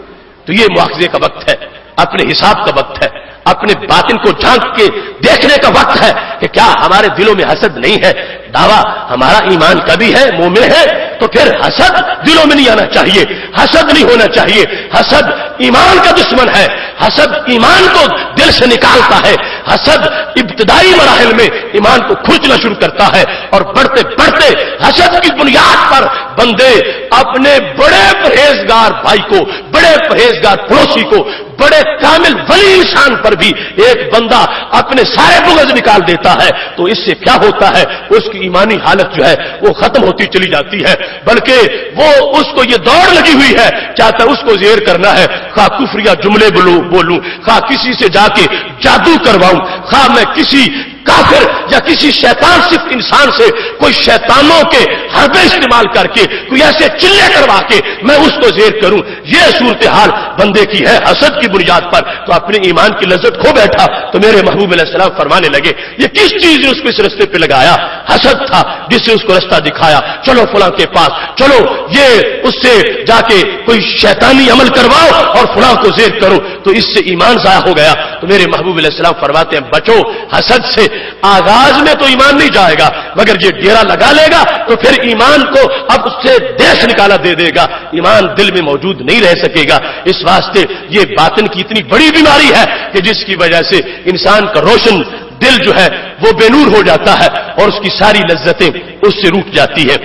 تو یہ مواخذے کا وقت ہے، اپنے حساب کا وقت ہے، اپنے باطن کو جھانک کے دیکھنے کا وقت ہے کہ کیا ہمارے دلوں میں حسد نہیں ہے۔ دعویٰ ہمارا ایمان کا بھی ہے، مومن ہے، تو پھر حسد دلوں میں نہیں آنا چاہیے، حسد نہیں ہونا چاہیے۔ حسد ایمان کا دشمن ہے، حسد ایمان کو دل سے نکالتا ہے، حسد ابتدائی مراحل میں ایمان کو کھرچنا شروع کرتا ہے اور بڑھتے بڑھتے حسد کی بنیاد پر بندے اپنے بڑے پرہیزگار بھائی کو، بڑے پرہیزگار پڑوسی کو، بڑے کامل ولی انسان پر بھی ایک بندہ اپنے سارے بغض نکال دیتا ہے، تو اس سے کیا ہوتا ہے؟ اس کی ایمانی حالت جو ہے وہ ختم ہوتی چلی جاتی ہے، بلکہ وہ اس کو یہ دوڑ لگی ہوئی ہے، چاہتا ہے اس کو زیر کرنا ہے، خواہ کفریہ جملے بولوں، خواہ کسی سے جا کے جادو کرواؤں، خواہ میں کسی کافر یا کسی شیطان صرف انسان سے کوئی شیطانوں کے حربے استعمال کر کے کوئی ایسے چلے کروا کے میں اس کو زیر کروں۔ یہ صورتحال بندے کی ہے حسد کی بنیاد پر، تو اپنے ایمان کی لذت کھو بیٹھا۔ تو میرے محبوب علیہ السلام فرمانے لگے یہ کس چیز نے اس کو اس رستے پہ لگایا؟ حسد تھا جس سے اس کو رستہ دکھایا، چلو فلاں کے پاس، چلو یہ اس سے جا کے کوئی شیطانی عمل کرواؤ اور فلاں کو زیر کرو، تو اس سے ایمان ضائع ہو گیا۔ تو میرے محبوب علیہ السلام فرماتے ہیں بچو حسد سے، آغاز میں تو ایمان نہیں جائے گا مگر یہ ڈیرا لگا لے گا تو پھر ایمان کو اب اس سے دیش نکالا دے گا، ایمان دل میں موجود نہیں رہ سکے گا۔ اس واسطے یہ باطن کی اتنی بڑی بیماری ہے کہ جس کی وجہ سے انسان کا روشن دل جو ہے وہ بے نور ہو جاتا ہے اور اس کی ساری لذتیں اس سے روٹ جاتی ہیں۔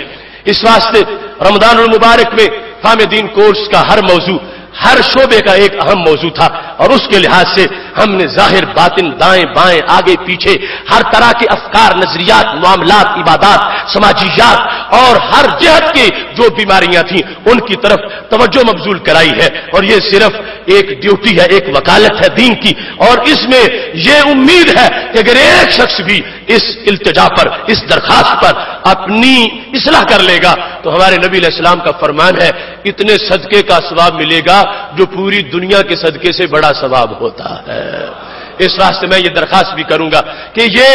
اس واسطے رمضان المبارک میں فہم دین کورس کا ہر موضوع، ہر شعبے کا ایک اہم موضوع تھا، اور اس کے لحاظ سے ہم نے ظاہر باطن دائیں بائیں آگے پیچھے ہر طرح کے افکار، نظریات، معاملات، عبادات، سماجیات اور ہر جہت کی جو بیماریاں تھیں ان کی طرف توجہ مبذول کرائی ہے، اور یہ صرف ایک ڈیوٹی ہے، ایک وکالت ہے دین کی، اور اس میں یہ امید ہے کہ اگر ایک شخص بھی اس التجا پر، اس درخواست پر اپنی اصلاح کر لے گا تو ہمارے نبی علیہ السلام کا فرمان ہے اتنے صدقے کا ثواب ملے گا جو پوری دنیا کے صدقے سے بڑا ثواب ہوتا ہے۔ اس واسطے میں یہ درخواست بھی کروں گا کہ یہ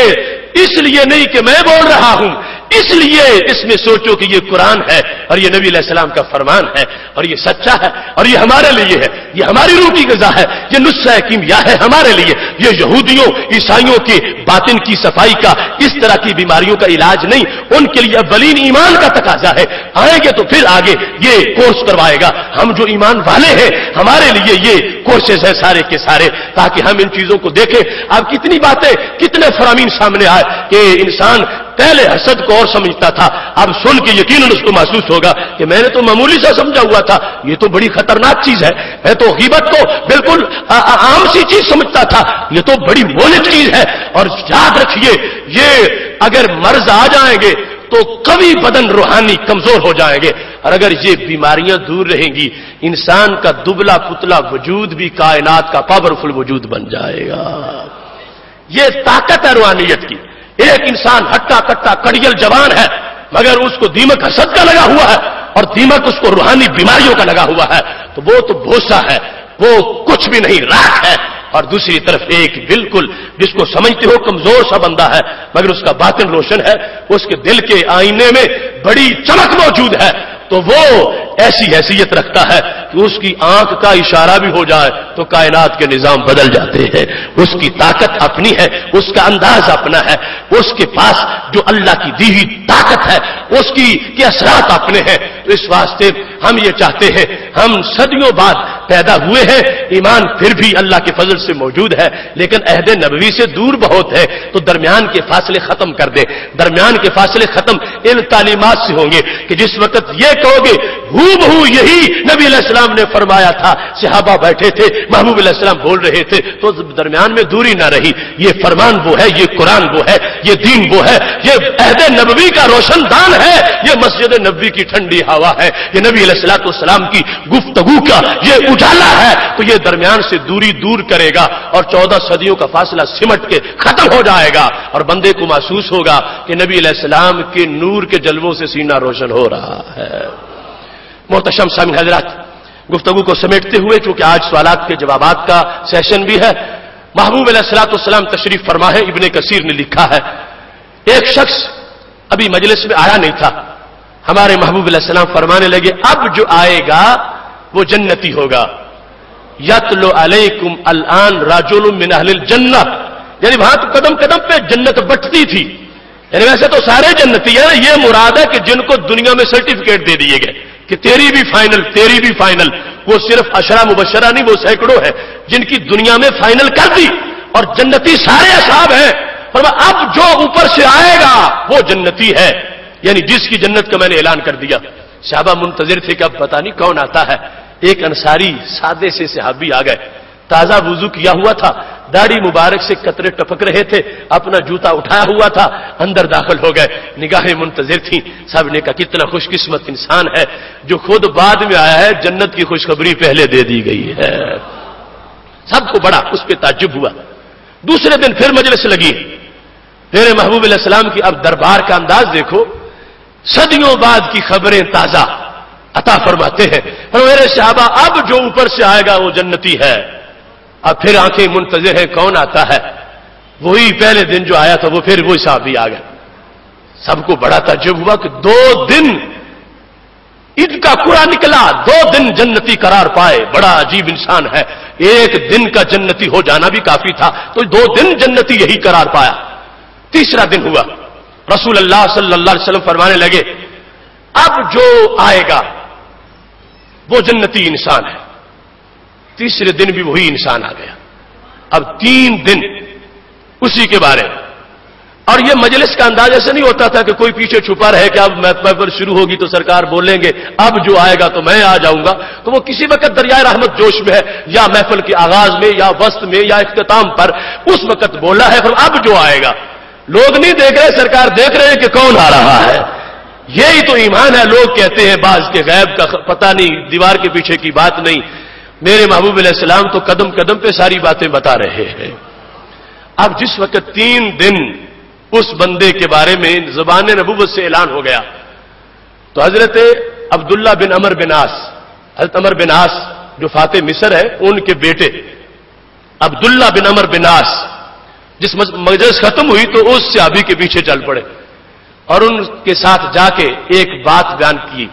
اس لیے نہیں کہ میں بول رہا ہوں، اس لیے اس میں سوچو کہ یہ قرآن ہے اور یہ نبی علیہ السلام کا فرمان ہے اور یہ سچا ہے اور یہ ہمارے لیے ہے، یہ ہماری روح کی غذا ہے، یہ نسخہ کیمیا ہے ہمارے لیے، یہ یہودیوں عیسائیوں کے باطن کی صفائی کا، اس طرح کی بیماریوں کا علاج نہیں، ان کے لیے اولین ایمان کا تقاضا ہے، آئیں گے تو پھر آگے یہ کورس کروائے گا۔ ہم جو ایمان والے ہیں ہمارے لیے یہ کورسز ہیں سارے کے سارے، تاکہ ہم ان چیزوں کو دیکھیں۔ اب کتنی باتیں، کتنے فرامین سامنے آئے کہ انسان پہلے حسد کو اور سمجھتا تھا، اب سن کے یقیناً اس کو محسوس ہوگا کہ میں نے تو معمولی سا سمجھا ہوا تھا، یہ تو بڑی خطرناک چیز ہے، میں تو غیبت کو بالکل عام سی چیز سمجھتا تھا، یہ تو بڑی مولد چیز ہے۔ اور یاد رکھیے یہ اگر مرض آ جائیں گے تو قوی بدن روحانی کمزور ہو جائیں گے، اور اگر یہ بیماریاں دور رہیں گی انسان کا دبلا پتلا وجود بھی کائنات کا پاورفل وجود بن جائے گا۔ یہ طاقت ہے روحانیت کی۔ ایک انسان ہٹا کٹا کڑیل جوان ہے مگر اس کو دیمک حسد کا لگا ہوا ہے اور دیمک اس کو روحانی بیماریوں کا لگا ہوا ہے، تو وہ تو بھوسا ہے، وہ کچھ بھی نہیں، راکھ ہے۔ اور دوسری طرف ایک بالکل جس کو سمجھتے ہو کمزور سا بندہ ہے مگر اس کا باطن روشن ہے، اس کے دل کے آئینے میں بڑی چمک موجود ہے، تو وہ ایسی حیثیت رکھتا ہے کہ اس کی آنکھ کا اشارہ بھی ہو جائے تو کائنات کے نظام بدل جاتے ہیں۔ اس کی طاقت اپنی ہے، اس کا انداز اپنا ہے، اس کے پاس جو اللہ کی دی ہوئی طاقت ہے اس کی کے اثرات اپنے ہیں۔ تو اس واسطے ہم یہ چاہتے ہیں، ہم صدیوں بعد پیدا ہوئے ہیں، ایمان پھر بھی اللہ کے فضل سے موجود ہے لیکن عہد نبوی سے دور بہت ہے، تو درمیان کے فاصلے ختم کر دیں۔ درمیان کے فاصلے ختم ان تعلیمات سے ہوں گے کہ جس وقت یہ کہو گے ہو بہو یہی نبی علیہ السلام نے فرمایا تھا، صحابہ بیٹھے تھے، محبوب علیہ السلام بول رہے تھے، تو درمیان میں دوری نہ رہی۔ یہ فرمان وہ ہے، یہ قرآن وہ ہے، یہ دین وہ ہے، یہ عہد نبوی کا روشن دان ہے، یہ مسجد نبوی کی ٹھنڈی ہوا ہے، یہ نبی علیہ السلام کی گفتگو کا یہ اجالا ہے، تو یہ درمیان سے دوری دور کرے گا اور 14 صدیوں کا فاصلہ سمٹ کے ختم ہو جائے گا اور بندے کو محسوس ہوگا کہ نبی علیہ السلام کے نور کے جلووں سے سینہ روشن ہو رہا ہے۔ محتشم سامعین حضرات، گفتگو کو سمیٹتے ہوئے چونکہ آج سوالات کے جوابات کا سیشن بھی ہے، محبوب علیہ السلام تشریف فرما ہے، ابن کثیر نے لکھا ہے ایک شخص ابھی مجلس میں آیا نہیں تھا، ہمارے محبوب علیہ السلام فرمانے لگے اب جو آئے گا وہ جنتی ہوگا، یتلو علیکم الان رجل من اہل الجنہ، یعنی وہاں تو قدم قدم پہ جنت بٹتی تھی، یعنی ویسے تو سارے جنتی ہیں، یہ مراد ہے کہ جن کو دنیا میں سرٹیفکیٹ دے دیے گئے کہ تیری بھی فائنل، تیری بھی فائنل، وہ صرف عشرہ مبشرہ نہیں، وہ سینکڑوں ہے جن کی دنیا میں فائنل کر دی اور جنتی سارے اصحاب ہیں۔ فرمایا اب جو اوپر سے آئے گا وہ جنتی ہے، یعنی جس کی جنت کا میں نے اعلان کر دیا۔ صحابہ منتظر تھے کہ اب پتہ نہیں کون آتا ہے، ایک انصاری سادے سے صحابی آ گئے، تازہ وضو کیا ہوا تھا، داڑھی مبارک سے قطرے ٹپک رہے تھے، اپنا جوتا اٹھایا ہوا تھا، اندر داخل ہو گئے، نگاہیں منتظر تھیں۔ سب نے کہا کتنا خوش قسمت انسان ہے جو خود بعد میں آیا ہے، جنت کی خوشخبری پہلے دے دی گئی ہے۔ سب کو بڑا اس پہ تعجب ہوا۔ دوسرے دن پھر مجلس لگی، میرے محبوب علیہ السلام کی اب دربار کا انداز دیکھو، صدیوں بعد کی خبریں تازہ عطا فرماتے ہیں۔ اور میرے صحابہ اب جو اوپر سے آئے گا وہ جنتی ہے۔ اب پھر آنکھیں منتظر ہیں کون آتا ہے، وہی پہلے دن جو آیا تھا وہ پھر وہی صحابی آ گئے۔ سب کو بڑا تعجب ہوا کہ 2 دن عید کا قرآن نکلا، 2 دن جنتی قرار پائے، بڑا عجیب انسان ہے ایک دن کا جنتی ہو جانا بھی کافی تھا، تو 2 دن جنتی یہی قرار پایا۔ تیسرا دن ہوا، رسول اللہ صلی اللہ علیہ وسلم فرمانے لگے اب جو آئے گا وہ جنتی انسان ہے۔ تیسرے دن بھی وہی انسان آ گیا۔ اب 3 دن اسی کے بارے میں، اور یہ مجلس کا انداز ایسے نہیں ہوتا تھا کہ کوئی پیچھے چھپا رہے کہ اب محفل شروع ہوگی تو سرکار بولیں گے اب جو آئے گا تو میں آ جاؤں گا، تو وہ کسی وقت دریائے رحمت جوش میں ہے، یا محفل کے آغاز میں یا وسط میں یا اختتام پر، اس وقت بولا ہے پھر اب جو آئے گا۔ لوگ نہیں دیکھ رہے، سرکار دیکھ رہے ہیں کہ کون آ رہا ہے۔ یہی تو ایمان ہے۔ لوگ کہتے ہیں بعض کے غیب کا پتہ نہیں، دیوار کے پیچھے کی بات نہیں۔ میرے محبوب علیہ السلام تو قدم قدم پہ ساری باتیں بتا رہے ہیں۔ اب جس وقت 3 دن اس بندے کے بارے میں زبان نبوت سے اعلان ہو گیا، تو حضرت عبداللہ بن عمر بن عاص، حضرت عمر بن عاص جو فاتح مصر ہے ان کے بیٹے عبداللہ بن عمر بن عاص، جس مجلس ختم ہوئی تو اس صحابی کے پیچھے چل پڑے اور ان کے ساتھ جا کے ایک بات بیان کی۔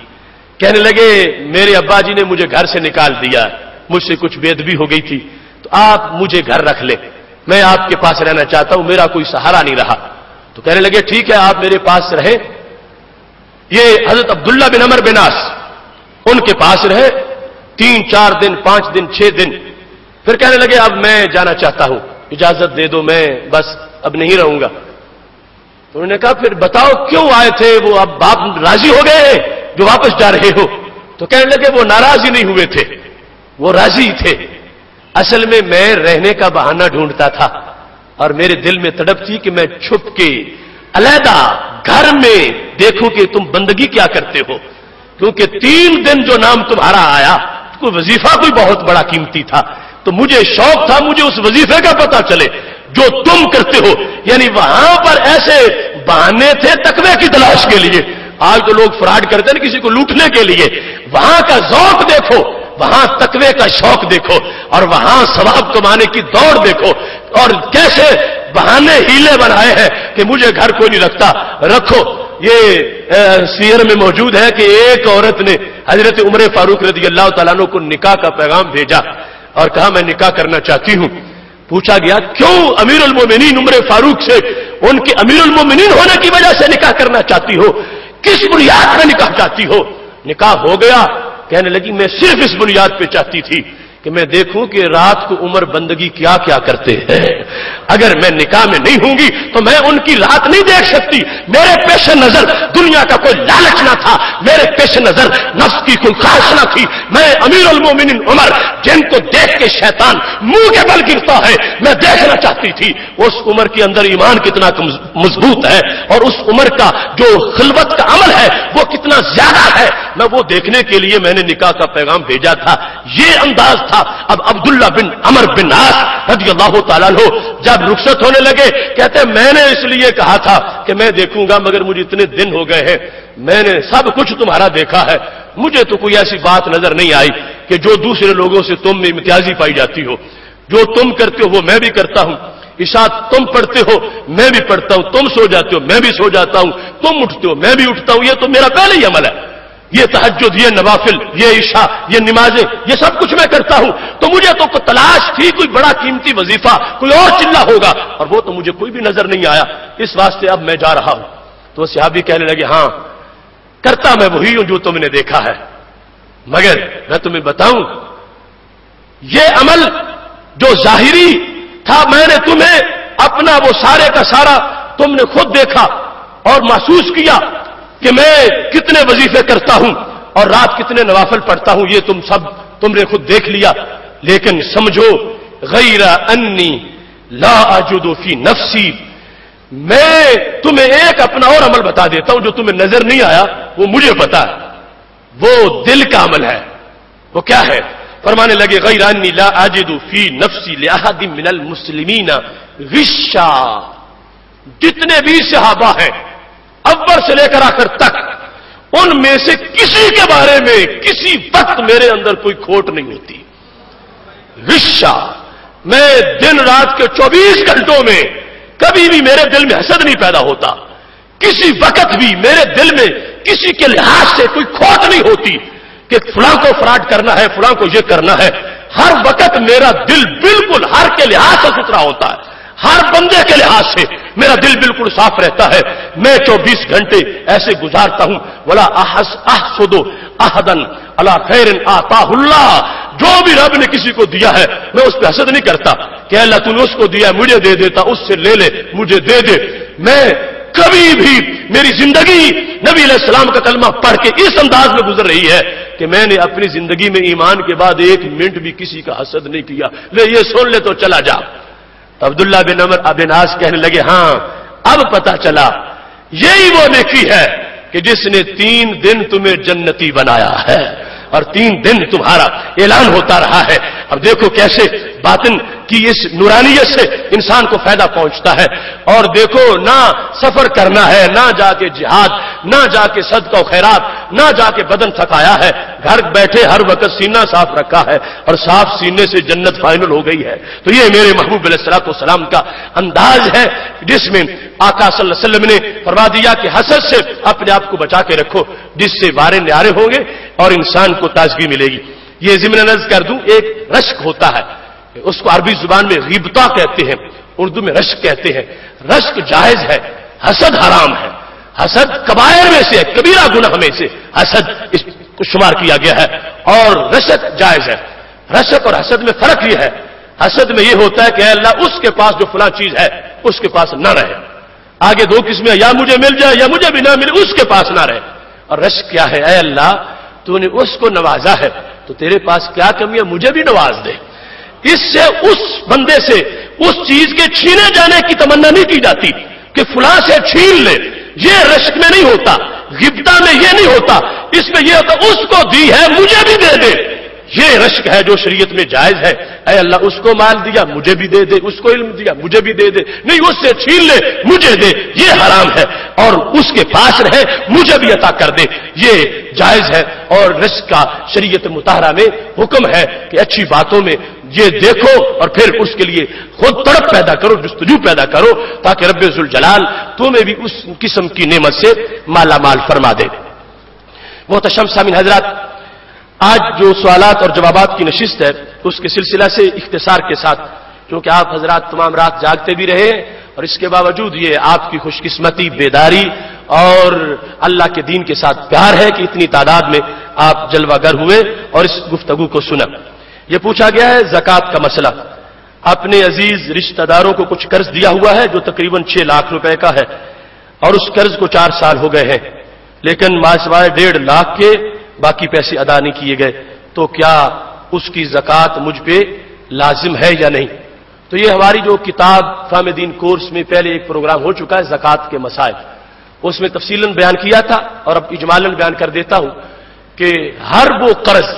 کہنے لگے میرے ابا جی نے مجھے گھر سے نکال دیا، مجھ سے کچھ بے ادبی ہو گئی تھی، تو آپ مجھے گھر رکھ لیں، میں آپ کے پاس رہنا چاہتا ہوں، میرا کوئی سہارا نہیں رہا۔ تو کہنے لگے ٹھیک ہے آپ میرے پاس رہیں۔ یہ حضرت عبداللہ بن عمر بن عاص ان کے پاس رہے 3 4 دن 5 دن 6 دن، پھر کہنے لگے اب میں جانا چاہتا ہوں، اجازت دے دو، میں بس اب نہیں رہوں گا۔ تو انہوں نے کہا پھر بتاؤ کیوں آئے تھے، وہ اب باپ راضی ہو گئے جو واپس جا رہے ہو؟ تو کہنے لگے وہ ناراض ہی نہیں ہوئے تھے، وہ راضی تھے، اصل میں میں رہنے کا بہانہ ڈھونڈتا تھا اور میرے دل میں تڑپ تھی کہ میں چھپ کے علیحدہ گھر میں دیکھوں کہ تم بندگی کیا کرتے ہو، کیونکہ 3 دن جو نام تمہارا آیا کوئی وظیفہ کوئی بہت بڑا قیمتی تھا، تو مجھے شوق تھا مجھے اس وظیفے کا پتہ چلے جو تم کرتے ہو۔ یعنی وہاں پر ایسے بہانے تھے تقوی کی تلاش کے لیے، آج تو لوگ فراڈ کرتے ہیں کسی کو لوٹنے کے لیے، وہاں کا ذوق دیکھو، وہاں تقوی کا شوق دیکھو، اور وہاں ثواب کمانے کی دوڑ دیکھو، اور کیسے بہانے ہیلے بنائے ہیں کہ مجھے گھر کوئی نہیں رکھتا، رکھو۔ یہ سیر میں موجود ہے کہ ایک عورت نے حضرت عمر فاروق رضی اللہ تعالیٰ عنہ کو نکاح کا پیغام بھیجا اور کہا میں نکاح کرنا چاہتی ہوں۔ پوچھا گیا کیوں امیر المومنین عمر فاروق سے، ان کے امیر المومنین ہونے کی وجہ سے نکاح کرنا چاہتی ہو، کس بنیاد پہ نکاح چاہتی ہو؟ نکاح ہو گیا، کہنے لگی میں صرف اس بنیاد پہ چاہتی تھی کہ میں دیکھوں کہ رات کو عمر بندگی کیا کیا کرتے ہیں، اگر میں نکاح میں نہیں ہوں گی تو میں ان کی رات نہیں دیکھ سکتی۔ میرے پیش نظر دنیا کا کوئی لالچ نہ تھا، میرے پیش نظر نفس کی کوئی خواہش نہ تھی، میں امیر المومنین عمر جن کو دیکھ کے شیطان منہ کے بل گرتا ہے میں دیکھنا چاہتی تھی اس عمر کے اندر ایمان کتنا مضبوط ہے، اور اس عمر کا جو خلوت کا عمل ہے وہ کتنا زیادہ ہے، میں وہ دیکھنے کے لیے میں نے نکاح کا پیغام بھیجا تھا۔ یہ انداز تھا۔ اب عبداللہ بن عمر بن عاص رضی اللہ تعالیٰ عنہ جب رخصت ہونے لگے کہتے ہیں میں نے اس لیے کہا تھا کہ میں دیکھوں گا، مگر مجھے اتنے دن ہو گئے ہیں، میں نے سب کچھ تمہارا دیکھا ہے، مجھے تو کوئی ایسی بات نظر نہیں آئی کہ جو دوسرے لوگوں سے تم میں امتیازی پائی جاتی ہو، جو تم کرتے ہو وہ میں بھی کرتا ہوں، عشاء تم پڑھتے ہو میں بھی پڑھتا ہوں، تم سو جاتے ہو میں بھی سو جاتا ہوں، تم اٹھتے ہو میں بھی اٹھتا ہوں، یہ تو میرا پہلے ہی عمل ہے، یہ تہجد، یہ نوافل، یہ عشاء، یہ نمازیں، یہ سب کچھ میں کرتا ہوں، تو مجھے تو تلاش تھی کوئی بڑا قیمتی وظیفہ، کوئی اور چلہ ہوگا، اور وہ تو مجھے کوئی بھی نظر نہیں آیا، اس واسطے اب میں جا رہا ہوں۔ تو صحابی کہنے لگے ہاں کرتا میں وہی ہوں جو تم نے دیکھا ہے، مگر میں تمہیں بتاؤں یہ عمل جو ظاہری تھا میں نے تمہیں اپنا وہ سارے کا سارا تم نے خود دیکھا اور محسوس کیا کہ میں کتنے وظیفے کرتا ہوں اور رات کتنے نوافل پڑھتا ہوں، یہ تم نے خود دیکھ لیا، لیکن سمجھو غیر انی لا اجد فی نفسی، میں تمہیں ایک اپنا اور عمل بتا دیتا ہوں جو تمہیں نظر نہیں آیا، وہ مجھے پتا ہے، وہ دل کا عمل ہے۔ وہ کیا ہے؟ فرمانے لگے غیر انی لا اجد فی نفسی لاحد من المسلمین غشا، جتنے بھی صحابہ ہیں اول سے لے کر آخر تک ان میں سے کسی کے بارے میں کسی وقت میرے اندر کوئی کھوٹ نہیں ہوتی۔ غشا، میں دن رات کے 24 گھنٹوں میں کبھی بھی میرے دل میں حسد نہیں پیدا ہوتا، کسی وقت بھی میرے دل میں کسی کے لحاظ سے کوئی کھوٹ نہیں ہوتی کہ فلاں کو فراڈ کرنا ہے، فلاں کو یہ کرنا ہے، ہر وقت میرا دل بالکل ہر کے لحاظ سے ستھرا ہوتا ہے، ہر بندے کے لحاظ سے میرا دل بالکل صاف رہتا ہے. میں 24 گھنٹے ایسے گزارتا ہوں. ولا احسد احدا علی خیر آتاہ اللہ. جو بھی رب نے کسی کو دیا ہے میں اس پہ حسد نہیں کرتا کہ اللہ تو نے اس کو دیا مجھے دے دیتا، اس سے لے لے مجھے دے دے. میں کبھی بھی میری زندگی نبی علیہ السلام کا کلمہ پڑھ کے اس انداز میں گزر رہی ہے کہ میں نے اپنی زندگی میں ایمان کے بعد 1 منٹ بھی کسی کا حسد نہیں کیا. لے یہ سن لے تو چلا جا. عبداللہ بن عمر بن عاص کہنے لگے ہاں اب پتا چلا یہی وہ نیکی ہے کہ جس نے 3 دن تمہیں جنتی بنایا ہے اور 3 دن تمہارا اعلان ہوتا رہا ہے. اب دیکھو کیسے باطن کی اس نورانیت سے انسان کو فائدہ پہنچتا ہے. اور دیکھو نہ سفر کرنا ہے، نہ جا کے جہاد، نہ جا کے صدقہ و خیرات، نہ جا کے بدن تھکایا ہے، گھر بیٹھے ہر وقت سینہ صاف رکھا ہے اور صاف سینے سے جنت فائنل ہو گئی ہے. تو یہ میرے محبوب علیہ الصلوۃ والسلام کا انداز ہے جس میں آقا صلی اللہ علیہ وسلم نے فرما دیا کہ حسد سے اپنے آپ کو بچا کے رکھو جس سے وارے نیارے ہوں گے اور انسان کو تازگی ملے گی. یہ ضمن نظر کر دوں، ایک رشک ہوتا ہے، اس کو عربی زبان میں غیبتہ کہتے ہیں، اردو میں رشک کہتے ہیں. رشک جائز ہے، حسد حرام ہے. حسد کبائر میں سے، کبیرہ گناہ میں سے حسد اس کو شمار کیا گیا ہے اور رشک جائز ہے. رشک اور حسد میں فرق یہ ہے، حسد میں یہ ہوتا ہے کہ اے اللہ اس کے پاس جو فلاں چیز ہے اس کے پاس نہ رہے. آگے 2 قسمیں، یا مجھے مل جائے یا مجھے بھی نہ ملے، اس کے پاس نہ رہے. اور رشک کیا ہے؟ اے اللہ تو نے اس کو نوازا ہے تو تیرے پاس کیا کمی ہے، مجھے بھی نواز دے. اس سے اس بندے سے اس چیز کے چھینے جانے کی تمنا نہیں کی جاتی کہ فلاں سے چھین لے. یہ رشک میں نہیں ہوتا، غبطہ میں یہ نہیں ہوتا. اس میں یہ ہوتا اس کو دی ہے مجھے بھی دے دے. یہ رشک ہے جو شریعت میں جائز ہے. اے اللہ اس کو مال دیا مجھے بھی دے دے، اس کو علم دیا مجھے بھی دے دے. نہیں اس سے چھین لے مجھے دے، یہ حرام ہے. اور اس کے پاس رہے مجھے بھی عطا کر دے، یہ جائز ہے. اور رشک کا شریعت مطہرہ میں حکم ہے کہ اچھی باتوں میں یہ دیکھو اور پھر اس کے لیے خود تڑپ پیدا کرو، جستجو پیدا کرو تاکہ رب ذوالجلال تمہیں بھی اس قسم کی نعمت سے مالا مال فرما دے. محتشم سامعین حضرات، آج جو سوالات اور جوابات کی نشست ہے اس کے سلسلہ سے اختصار کے ساتھ، کیونکہ آپ حضرات تمام رات جاگتے بھی رہے اور اس کے باوجود یہ آپ کی خوش قسمتی، بیداری اور اللہ کے دین کے ساتھ پیار ہے کہ اتنی تعداد میں آپ جلوہ گر ہوئے اور اس گفتگو کو سنا. یہ پوچھا گیا ہے زکوٰۃ کا مسئلہ. اپنے عزیز رشتہ داروں کو کچھ قرض دیا ہوا ہے جو تقریباً 6 لاکھ روپے کا ہے اور اس قرض کو 4 سال ہو گئے ہیں، لیکن سوائے 1.5 لاکھ کے باقی پیسے ادا نہیں کیے گئے، تو کیا اس کی زکوٰۃ مجھ پہ لازم ہے یا نہیں؟ تو یہ ہماری جو کتاب فہم دین کورس میں پہلے ایک پروگرام ہو چکا ہے زکوٰۃ کے مسائل، اس میں تفصیلاً بیان کیا تھا اور اب اجمالاً بیان کر دیتا ہوں کہ ہر وہ قرض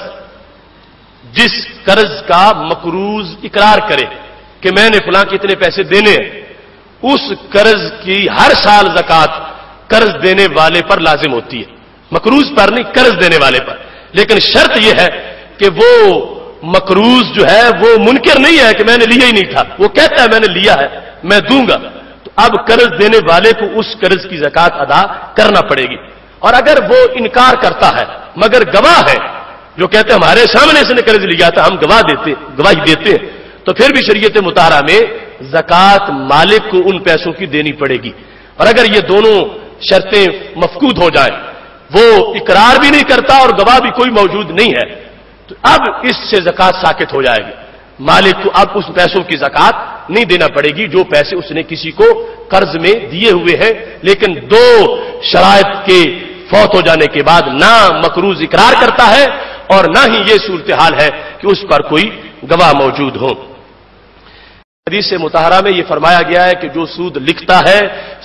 جس قرض کا مقروض اقرار کرے کہ میں نے فلاں کتنے پیسے دینے ہیں، اس قرض کی ہر سال زکوٰۃ قرض دینے والے پر لازم ہوتی ہے، مقروض پر نہیں، قرض دینے والے پر. لیکن شرط یہ ہے کہ وہ مقروض جو ہے وہ منکر نہیں ہے کہ میں نے لیا ہی نہیں تھا، وہ کہتا ہے میں نے لیا ہے میں دوں گا. تو اب قرض دینے والے کو اس قرض کی زکوٰۃ ادا کرنا پڑے گی. اور اگر وہ انکار کرتا ہے مگر گواہ ہے جو کہتے ہیں ہمارے سامنے اس نے قرض لیا تھا، ہم گواہی دیتے ہیں، تو پھر بھی شریعت مطہرہ میں زکوٰۃ مالک کو ان پیسوں کی دینی پڑے گی. اور اگر یہ دونوں شرطیں مفقود ہو جائیں، وہ اقرار بھی نہیں کرتا اور گواہ بھی کوئی موجود نہیں ہے، تو اب اس سے زکوٰۃ ساقط ہو جائے گی. مالک کو اب اس پیسوں کی زکوٰۃ نہیں دینا پڑے گی جو پیسے اس نے کسی کو قرض میں دیے ہوئے ہیں، لیکن 2 شرائط کے فوت ہو جانے کے بعد نہ مقروض اقرار کرتا ہے اور نہ ہی یہ صورتحال ہے کہ اس پر کوئی گواہ موجود ہو. حدیث مطہرہ میں یہ فرمایا گیا ہے کہ جو سود لکھتا ہے،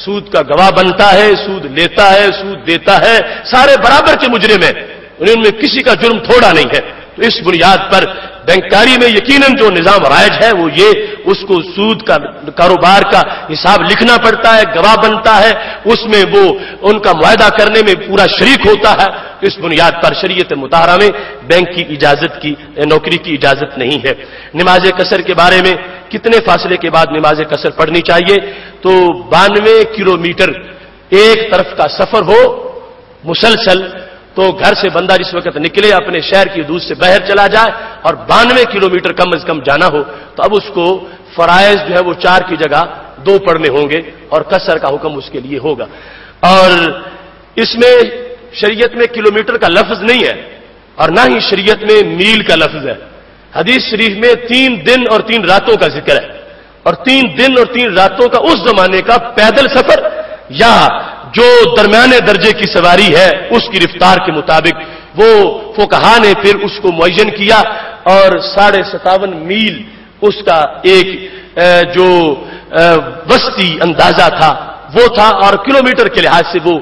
سود کا گواہ بنتا ہے، سود لیتا ہے، سود دیتا ہے، سارے برابر کے مجرم ہیں، ان میں کسی کا جرم تھوڑا نہیں ہے. تو اس بنیاد پر بینکاری میں یقیناً جو نظام رائج ہے وہ یہ اس کو سود کا کاروبار کا حساب لکھنا پڑتا ہے، گواہ بنتا ہے، اس میں وہ ان کا معاہدہ کرنے میں پورا شریک ہوتا ہے. اس بنیاد پر شریعت مطہرہ میں بینک کی اجازت کی نوکری کی اجازت نہیں ہے. نماز قصر کے بارے میں کتنے فاصلے کے بعد نماز قصر پڑھنی چاہیے؟ تو 92 کلومیٹر ایک طرف کا سفر ہو مسلسل، تو گھر سے بندہ جس وقت نکلے اپنے شہر کی حدود سے باہر چلا جائے اور 92 کلومیٹر کم از کم جانا ہو تو اب اس کو فرائض جو ہے وہ 4 کی جگہ 2 پڑھنے ہوں گے اور قصر کا حکم اس کے لیے ہوگا. اور اس میں شریعت میں کلومیٹر کا لفظ نہیں ہے اور نہ ہی شریعت میں میل کا لفظ ہے. حدیث شریف میں 3 دن اور 3 راتوں کا ذکر ہے اور 3 دن اور 3 راتوں کا اس زمانے کا پیدل سفر یا جو درمیانے درجے کی سواری ہے اس کی رفتار کے مطابق وہ فقہا نے پھر اس کو معین کیا اور 57.5 میل اس کا ایک جو وسطی اندازہ تھا وہ تھا اور کلومیٹر کے لحاظ سے وہ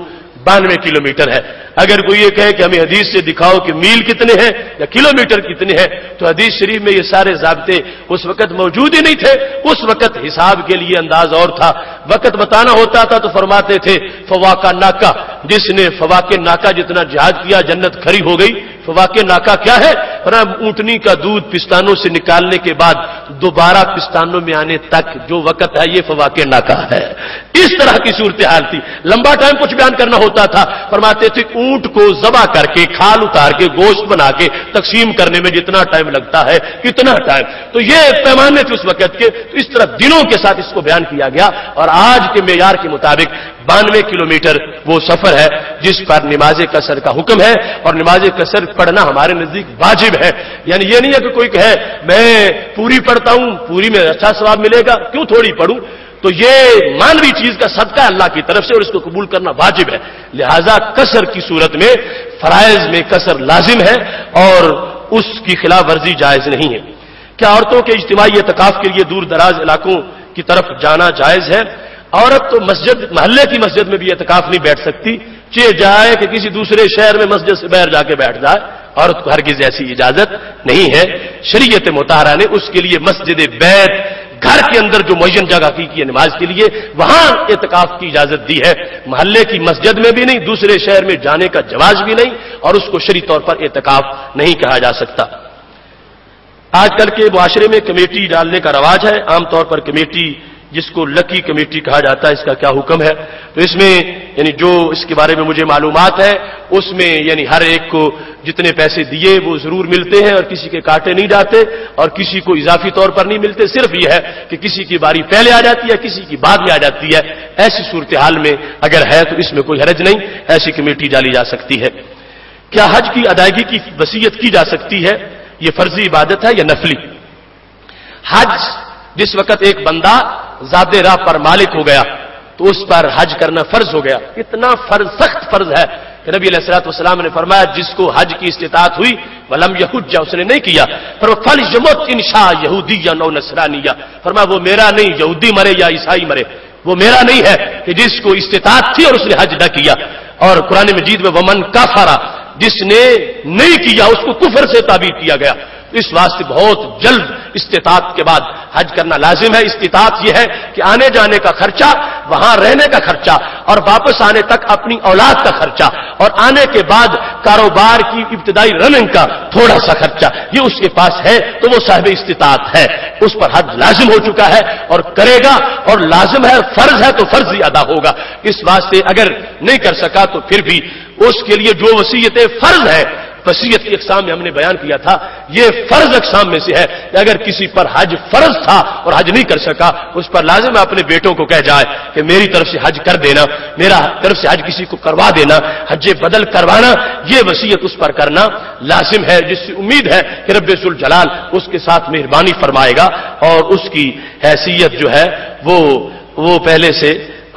92 کلومیٹر ہے. اگر کوئی یہ کہے کہ ہمیں حدیث سے دکھاؤ کہ میل کتنے ہیں یا کلومیٹر کتنے ہیں تو حدیث شریف میں یہ سارے ضابطے اس وقت موجود ہی نہیں تھے. اس وقت حساب کے لیے انداز اور تھا. وقت بتانا ہوتا تھا تو فرماتے تھے فواقہ ناکہ، جس نے فواقہ ناکہ جتنا جہاد کیا جنت کھری ہو گئی. فواقہ ناکہ کیا ہے؟ اونٹنی کا دودھ پستانوں سے نکالنے کے بعد دوبارہ پستانوں میں آنے تک جو وقت ہے یہ فواقہ ناکہ ہے. اس طرح کی صورتحال تھی. لمبا ٹائم کچھ بیان کرنا ہوتا تھا فرماتے تھے اونٹ کو ذبح کر کے کھال اتار کے گوشت بنا کے تقسیم کرنے میں جتنا ٹائم لگتا ہے اتنا ٹائم. تو یہ پیمانے تھے اس وقت کے. تو اس طرح دنوں کے ساتھ اس کو بیان کیا گیا اور آج کے معیار کے مطابق 92 کلومیٹر وہ سفر ہے جس پر نماز قصر کا حکم ہے اور نماز قصر پڑھنا ہمارے نزدیک واجب ہے. یعنی یہ نہیں ہے کہ کوئی کہے میں پوری پڑھتا ہوں پوری میں اچھا ثواب ملے گا کیوں تھوڑی پڑھوں. تو یہ مانوی چیز کا صدقہ ہے اللہ کی طرف سے اور اس کو قبول کرنا واجب ہے. لہذا قصر کی صورت میں فرائض میں قصر لازم ہے اور اس کی خلاف ورزی جائز نہیں ہے. کیا عورتوں کے اجتماعی اعتکاف کے لیے دور دراز علاقوں کی طرف جانا جائز ہے؟ عورت تو مسجد محلے کی مسجد میں بھی اعتکاف نہیں بیٹھ سکتی. چاہے جائے کہ کسی دوسرے شہر میں مسجد سے باہر جا کے بیٹھ جائے، عورت کو ہرگز ایسی اجازت نہیں ہے. شریعت مطہرہ نے اس کے لیے مسجد بیت گھر کے اندر جو معین جگہ کی ہے نماز کے لیے وہاں اعتکاف کی اجازت دی ہے. محلے کی مسجد میں بھی نہیں، دوسرے شہر میں جانے کا جواز بھی نہیں اور اس کو شرعی طور پر اعتکاف نہیں کہا جا سکتا. آج کل کے معاشرے میں کمیٹی ڈالنے کا رواج ہے. عام طور پر کمیٹی جس کو لکی کمیٹی کہا جاتا ہے اس کا کیا حکم ہے؟ تو اس میں یعنی جو اس کے بارے میں مجھے معلومات ہے اس میں یعنی ہر ایک کو جتنے پیسے دیے وہ ضرور ملتے ہیں اور کسی کے کاٹے نہیں جاتے اور کسی کو اضافی طور پر نہیں ملتے. صرف یہ ہے کہ کسی کی باری پہلے آ جاتی ہے کسی کی بعد میں آ جاتی ہے. ایسی صورتحال میں اگر ہے تو اس میں کوئی حرج نہیں، ایسی کمیٹی ڈالی جا سکتی ہے. کیا حج کی ادائیگی کی وصیت کی جا سکتی ہے؟ یہ فرضی عبادت ہے یا نفلی؟ حج جس وقت ایک بندہ ذات راہ پر مالک ہو گیا تو اس پر حج کرنا فرض ہو گیا. اتنا فرض سخت فرض ہے کہ نبی علیہ الصلوۃ والسلام نے فرمایا جس کو حج کی استطاعت ہوئی ولم یحج اس نے نہیں کیا فلیمت ان شاء یہودیا او نصرانیہ، فرمایا وہ میرا نہیں، یہودی مرے یا عیسائی مرے وہ میرا نہیں ہے کہ جس کو استطاعت تھی اور اس نے حج نہ کیا. اور قرآن مجید میں ومن کفر، جس نے نہیں کیا اس کو کفر سے تعبیر کیا گیا. اس واسطے بہت جلد استطاعت کے بعد حج کرنا لازم ہے. استطاعت یہ ہے کہ آنے جانے کا خرچہ، وہاں رہنے کا خرچہ اور واپس آنے تک اپنی اولاد کا خرچہ اور آنے کے بعد کاروبار کی ابتدائی رننگ کا تھوڑا سا خرچہ یہ اس کے پاس ہے تو وہ صاحب استطاعت ہے. اس پر حج لازم ہو چکا ہے اور کرے گا اور لازم ہے، فرض ہے تو فرض ہی ادا ہوگا. اس واسطے اگر نہیں کر سکا تو پھر بھی اس کے لیے جو وصیتیں فرض ہے، وصیت کی اقسام میں ہم نے بیان کیا تھا، یہ فرض اقسام میں سے ہے کہ اگر کسی پر حج فرض تھا اور حج نہیں کر سکا اس پر لازم ہے اپنے بیٹوں کو کہہ جائے کہ میری طرف سے حج کر دینا، میرا طرف سے حج کسی کو کروا دینا، حج بدل کروانا، یہ وصیت اس پر کرنا لازم ہے جس سے امید ہے کہ رب ذوالجلال اس کے ساتھ مہربانی فرمائے گا اور اس کی حیثیت جو ہے وہ پہلے سے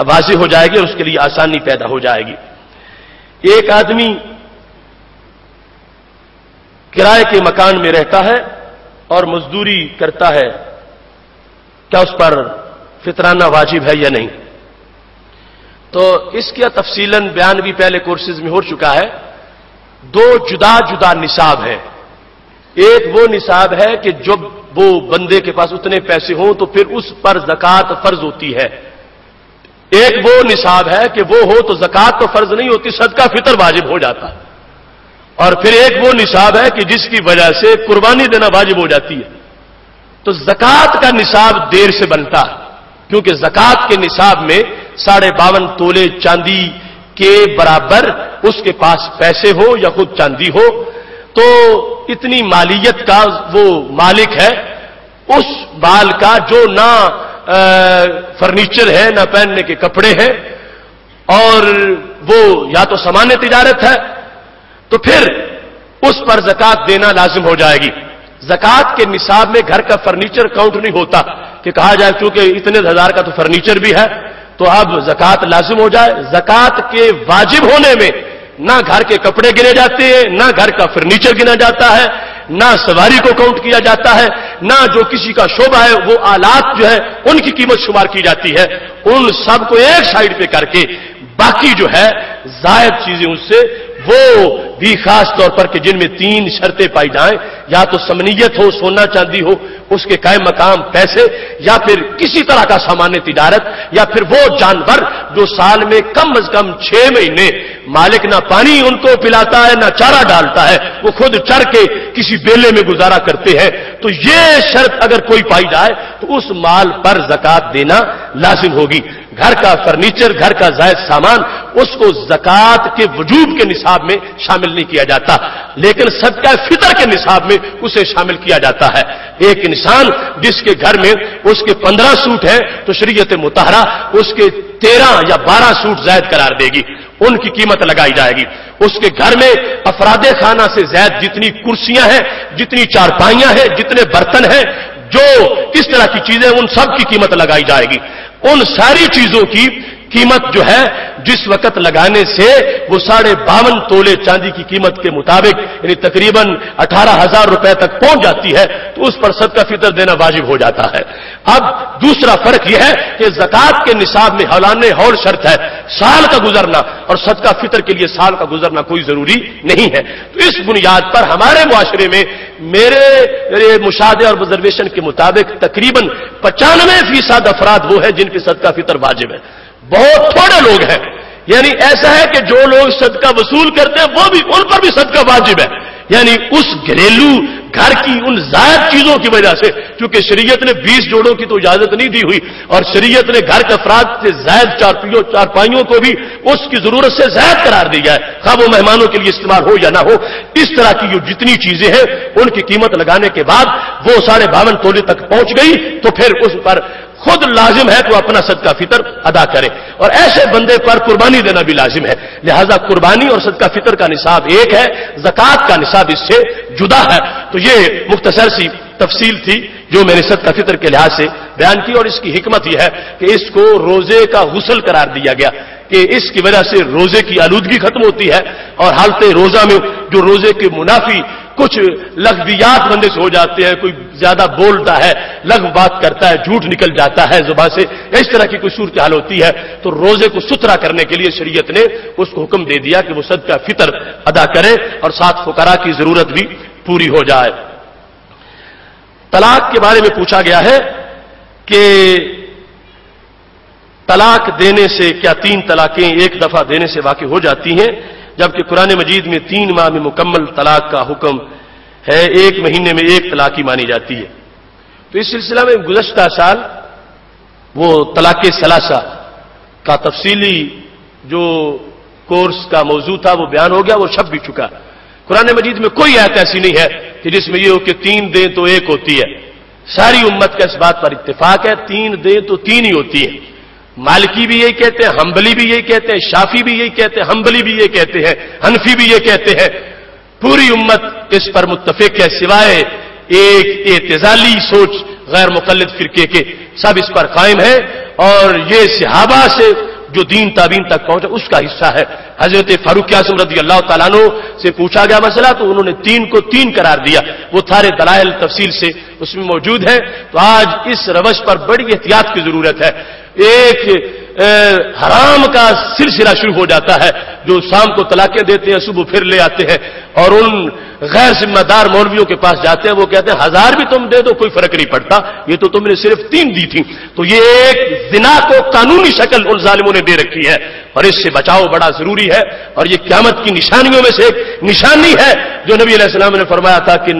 واضح ہو جائے گی اور اس کے لیے آسانی پیدا ہو جائے گی. ایک آدمی کرائے کے مکان میں رہتا ہے اور مزدوری کرتا ہے، کیا اس پر فطرانہ واجب ہے یا نہیں؟ تو اس کا تفصیلاً بیان بھی پہلے کورسز میں ہو چکا ہے. 2 جدا جدا نصاب ہیں. ایک وہ نصاب ہے کہ جب وہ بندے کے پاس اتنے پیسے ہوں تو پھر اس پر زکوٰۃ فرض ہوتی ہے. ایک وہ نصاب ہے کہ وہ ہو تو زکوٰۃ تو فرض نہیں ہوتی، صدقہ فطر واجب ہو جاتا ہے. اور پھر ایک وہ نصاب ہے کہ جس کی وجہ سے قربانی دینا واجب ہو جاتی ہے. تو زکوٰۃ کا نصاب دیر سے بنتا ہے کیونکہ زکوٰۃ کے نصاب میں 52.5 تولے چاندی کے برابر اس کے پاس پیسے ہو یا خود چاندی ہو تو اتنی مالیت کا وہ مالک ہے اس مال کا جو نہ فرنیچر ہے نہ پہننے کے کپڑے ہیں اور وہ یا تو سامان تجارت ہے، تو پھر اس پر زکات دینا لازم ہو جائے گی۔ زکات کے نصاب میں گھر کا فرنیچر کاؤنٹ نہیں ہوتا کہ کہا جائے کیونکہ اتنے ہزار کا تو فرنیچر بھی ہے تو اب زکات لازم ہو جائے۔ زکات کے واجب ہونے میں نہ گھر کے کپڑے گنے جاتے ہیں، نہ گھر کا فرنیچر گنا جاتا ہے، نہ سواری کو کاؤنٹ کیا جاتا ہے، نہ جو کسی کا شعبہ ہے وہ آلات جو ہے ان کی قیمت شمار کی جاتی ہے۔ ان سب کو ایک سائڈ پہ کر کے باقی جو ہے زائد چیزیں اس سے وہ بھی خاص طور پر کہ جن میں 3 شرطیں پائی جائیں، یا تو ثمنیت ہو، سونا چاندی ہو، اس کے قائم مقام پیسے، یا پھر کسی طرح کا سامان تجارت، یا پھر وہ جانور جو سال میں کم از کم 6 مہینے مالک نہ پانی ان کو پلاتا ہے نہ چارہ ڈالتا ہے، وہ خود چر کے کسی بیلے میں گزارا کرتے ہیں۔ تو یہ شرط اگر کوئی پائی جائے تو اس مال پر زکات دینا لازم ہوگی۔ گھر کا فرنیچر، گھر کا زائد سامان، اس کو زکات کے وجوب کے نصاب میں شامل نہیں کیا جاتا، لیکن صدقہ فطر کے نصاب میں اسے شامل کیا جاتا ہے۔ ایک انسان جس کے گھر میں اس کے 15 سوٹ ہیں تو شریعت مطہرہ اس کے 13 یا 12 سوٹ زائد قرار دے گی، ان کی قیمت لگائی جائے گی۔ اس کے گھر میں افراد خانہ سے زائد جتنی کرسیاں ہیں، جتنی چارپائیاں ہیں، جتنے برتن ہیں، جو اس طرح کی چیزیں ان سب کی قیمت لگائی جائے گی۔ ان ساری چیزوں کی قیمت جو ہے جس وقت لگانے سے وہ 52.5 تولے چاندی کی قیمت کے مطابق یعنی تقریباً 18,000 روپے تک پہنچ جاتی ہے تو اس پر صدقہ فطر دینا واجب ہو جاتا ہے۔ اب دوسرا فرق یہ ہے کہ زکات کے نصاب میں حولانِ حول شرط ہے، سال کا گزرنا، اور صدقہ فطر کے لیے سال کا گزرنا کوئی ضروری نہیں ہے۔ تو اس بنیاد پر ہمارے معاشرے میں میرے مشاہدے اور آبزرویشن کے مطابق تقریباً 95% افراد وہ ہیں جن پہ صدقہ فطر واجب ہے۔ بہت تھوڑے لوگ ہیں، یعنی ایسا ہے کہ جو لوگ صدقہ وصول کرتے ہیں وہ بھی ان پر بھی صدقہ واجب ہے، یعنی اس گھریلو گھر کی ان زائد چیزوں کی وجہ سے، چونکہ شریعت نے 20 جوڑوں کی تو اجازت نہیں دی ہوئی اور شریعت نے گھر کے افراد سے زائد چارپائیوں کو بھی اس کی ضرورت سے زائد قرار دیا ہے، خواہ وہ مہمانوں کے لیے استعمال ہو یا نہ ہو۔ اس طرح کی جو جتنی چیزیں ہیں ان کی قیمت لگانے کے بعد وہ 52.5 تولے تک پہنچ گئی تو پھر اس پر خود لازم ہے کہ وہ اپنا صدقہ فطر ادا کرے، اور ایسے بندے پر قربانی دینا بھی لازم ہے۔ لہذا قربانی اور صدقہ فطر کا نصاب ایک ہے، زکات کا نصاب اس سے جدا ہے۔ تو یہ مختصر سی تفصیل تھی جو میں نے صدقہ فطر کے لحاظ سے بیان کی، اور اس کی حکمت یہ ہے کہ اس کو روزے کا غسل قرار دیا گیا کہ اس کی وجہ سے روزے کی آلودگی ختم ہوتی ہے، اور حالت روزہ میں جو روزے کے منافی کچھ لغویات بندے سے ہو جاتے ہیں، کوئی زیادہ بولتا ہے، لغو بات کرتا ہے، جھوٹ نکل جاتا ہے زبان سے، اس طرح کی کوئی صورتحال ہوتی ہے تو روزے کو ستھرا کرنے کے لیے شریعت نے اس کو حکم دے دیا کہ وہ صدقہ فطر ادا کرے اور ساتھ فقراء کی ضرورت بھی پوری ہو جائے۔ طلاق کے بارے میں پوچھا گیا ہے کہ طلاق دینے سے کیا 3 طلاقیں ایک دفعہ دینے سے واقع ہو جاتی ہیں، جبکہ قرآن مجید میں 3 ماہ میں مکمل طلاق کا حکم ہے، 1 مہینے میں 1 طلاق ہی مانی جاتی ہے۔ تو اس سلسلہ میں گزشتہ سال وہ طلاق ثلاثہ کا تفصیلی جو کورس کا موضوع تھا وہ بیان ہو گیا، وہ چھپ بھی چکا۔ قرآن مجید میں کوئی آیت ایسی نہیں ہے کہ جس میں یہ ہو کہ 3 دیں تو 1 ہوتی ہے۔ ساری امت کا اس بات پر اتفاق ہے 3 دیں تو 3 ہی ہوتی ہے۔ مالکی بھی یہی کہتے ہیں، حنبلی بھی یہی کہتے ہیں، شافی بھی یہی کہتے ہیں، حنبلی بھی یہ کہتے ہیں، حنفی بھی یہ کہتے ہیں۔ پوری امت اس پر متفق ہے سوائے ایک اعتزالی سوچ غیر مقلد فرقے کے، سب اس پر قائم ہیں، اور یہ صحابہ سے جو دین تابعین تک پہنچا اس کا حصہ ہے۔ حضرت فاروق اعظم رضی اللہ تعالیٰ عنہ سے پوچھا گیا مسئلہ تو انہوں نے 3 کو 3 قرار دیا، وہ سارے دلائل تفصیل سے اس میں موجود ہیں۔ تو آج اس روش پر بڑی احتیاط کی ضرورت ہے۔ ایک حرام کا سلسلہ شروع ہو جاتا ہے، جو شام کو طلاقیں دیتے ہیں صبح پھر لے آتے ہیں، اور ان غیر ذمہ دار مولویوں کے پاس جاتے ہیں، وہ کہتے ہیں 1000 بھی تم دے دو کوئی فرق نہیں پڑتا، یہ تو تم نے صرف 3 دی تھی۔ تو یہ ایک زنا کو قانونی شکل ان ظالموں نے دے رکھی ہے، اور اس سے بچاؤ بڑا ضروری ہے، اور یہ قیامت کی نشانیوں میں سے ایک نشانی ہے جو نبی علیہ السلام نے فرمایا تھا کہ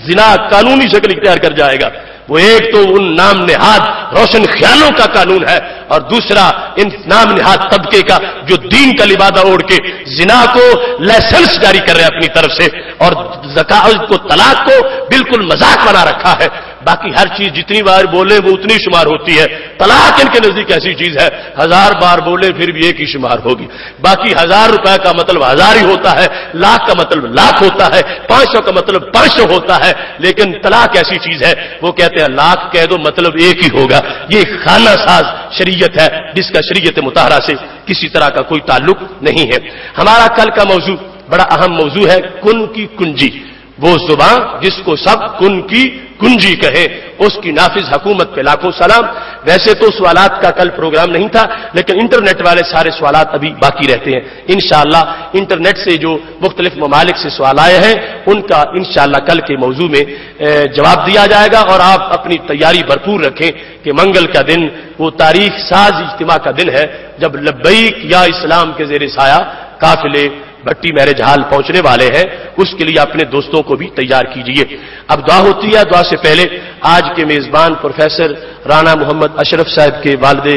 زنا قانونی شکل اختیار کر جائے گا۔ وہ ایک تو ان نام نہاد روشن خیالوں کا قانون ہے، اور دوسرا ان نام نہاد طبقے کا جو دین کا لبادہ اوڑھ کے زنا کو لائسنس جاری کر رہے ہیں اپنی طرف سے، اور زکات کو، طلاق کو بالکل مذاق بنا رکھا ہے۔ باقی ہر چیز جتنی بار بولے وہ اتنی شمار ہوتی ہے، طلاق ان کے نزدیک ایسی چیز ہے 1000 بار بولے پھر بھی ایک ہی شمار ہوگی۔ باقی 1000 روپے کا مطلب 1000 ہی ہوتا ہے، لاکھ کا مطلب لاکھ ہوتا ہے، 500 کا مطلب 500 ہوتا ہے، لیکن طلاق ایسی چیز ہے وہ کہتے ہیں لاکھ کہہ دو مطلب ایک ہی ہوگا۔ یہ خانہ ساز شریعت ہے جس کا شریعت مطہرہ سے کسی طرح کا کوئی تعلق نہیں ہے۔ ہمارا کل کا موضوع بڑا اہم موضوع ہے، کن کی کنجی، وہ زبان جس کو سب کن کی کنجی کہے، اس کی نافذ حکومت پہ لاکھوں سلام۔ ویسے تو سوالات کا کل پروگرام نہیں تھا، لیکن انٹرنیٹ والے سارے سوالات ابھی باقی رہتے ہیں۔ انشاءاللہ انٹرنیٹ سے جو مختلف ممالک سے سوال آئے ہیں ان کا انشاءاللہ کل کے موضوع میں جواب دیا جائے گا، اور آپ اپنی تیاری بھرپور رکھیں کہ منگل کا دن وہ تاریخ ساز اجتماع کا دن ہے جب لبیک یا اسلام کے زیر سایہ قافلے بھٹی میرج ہال پہنچنے والے ہیں۔ اس کے لیے اپنے دوستوں کو بھی تیار کیجئے۔ اب دعا ہوتی ہے، دعا سے پہلے آج کے میزبان پروفیسر رانا محمد اشرف صاحب کے والد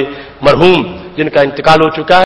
مرحوم جن کا انتقال ہو چکا ہے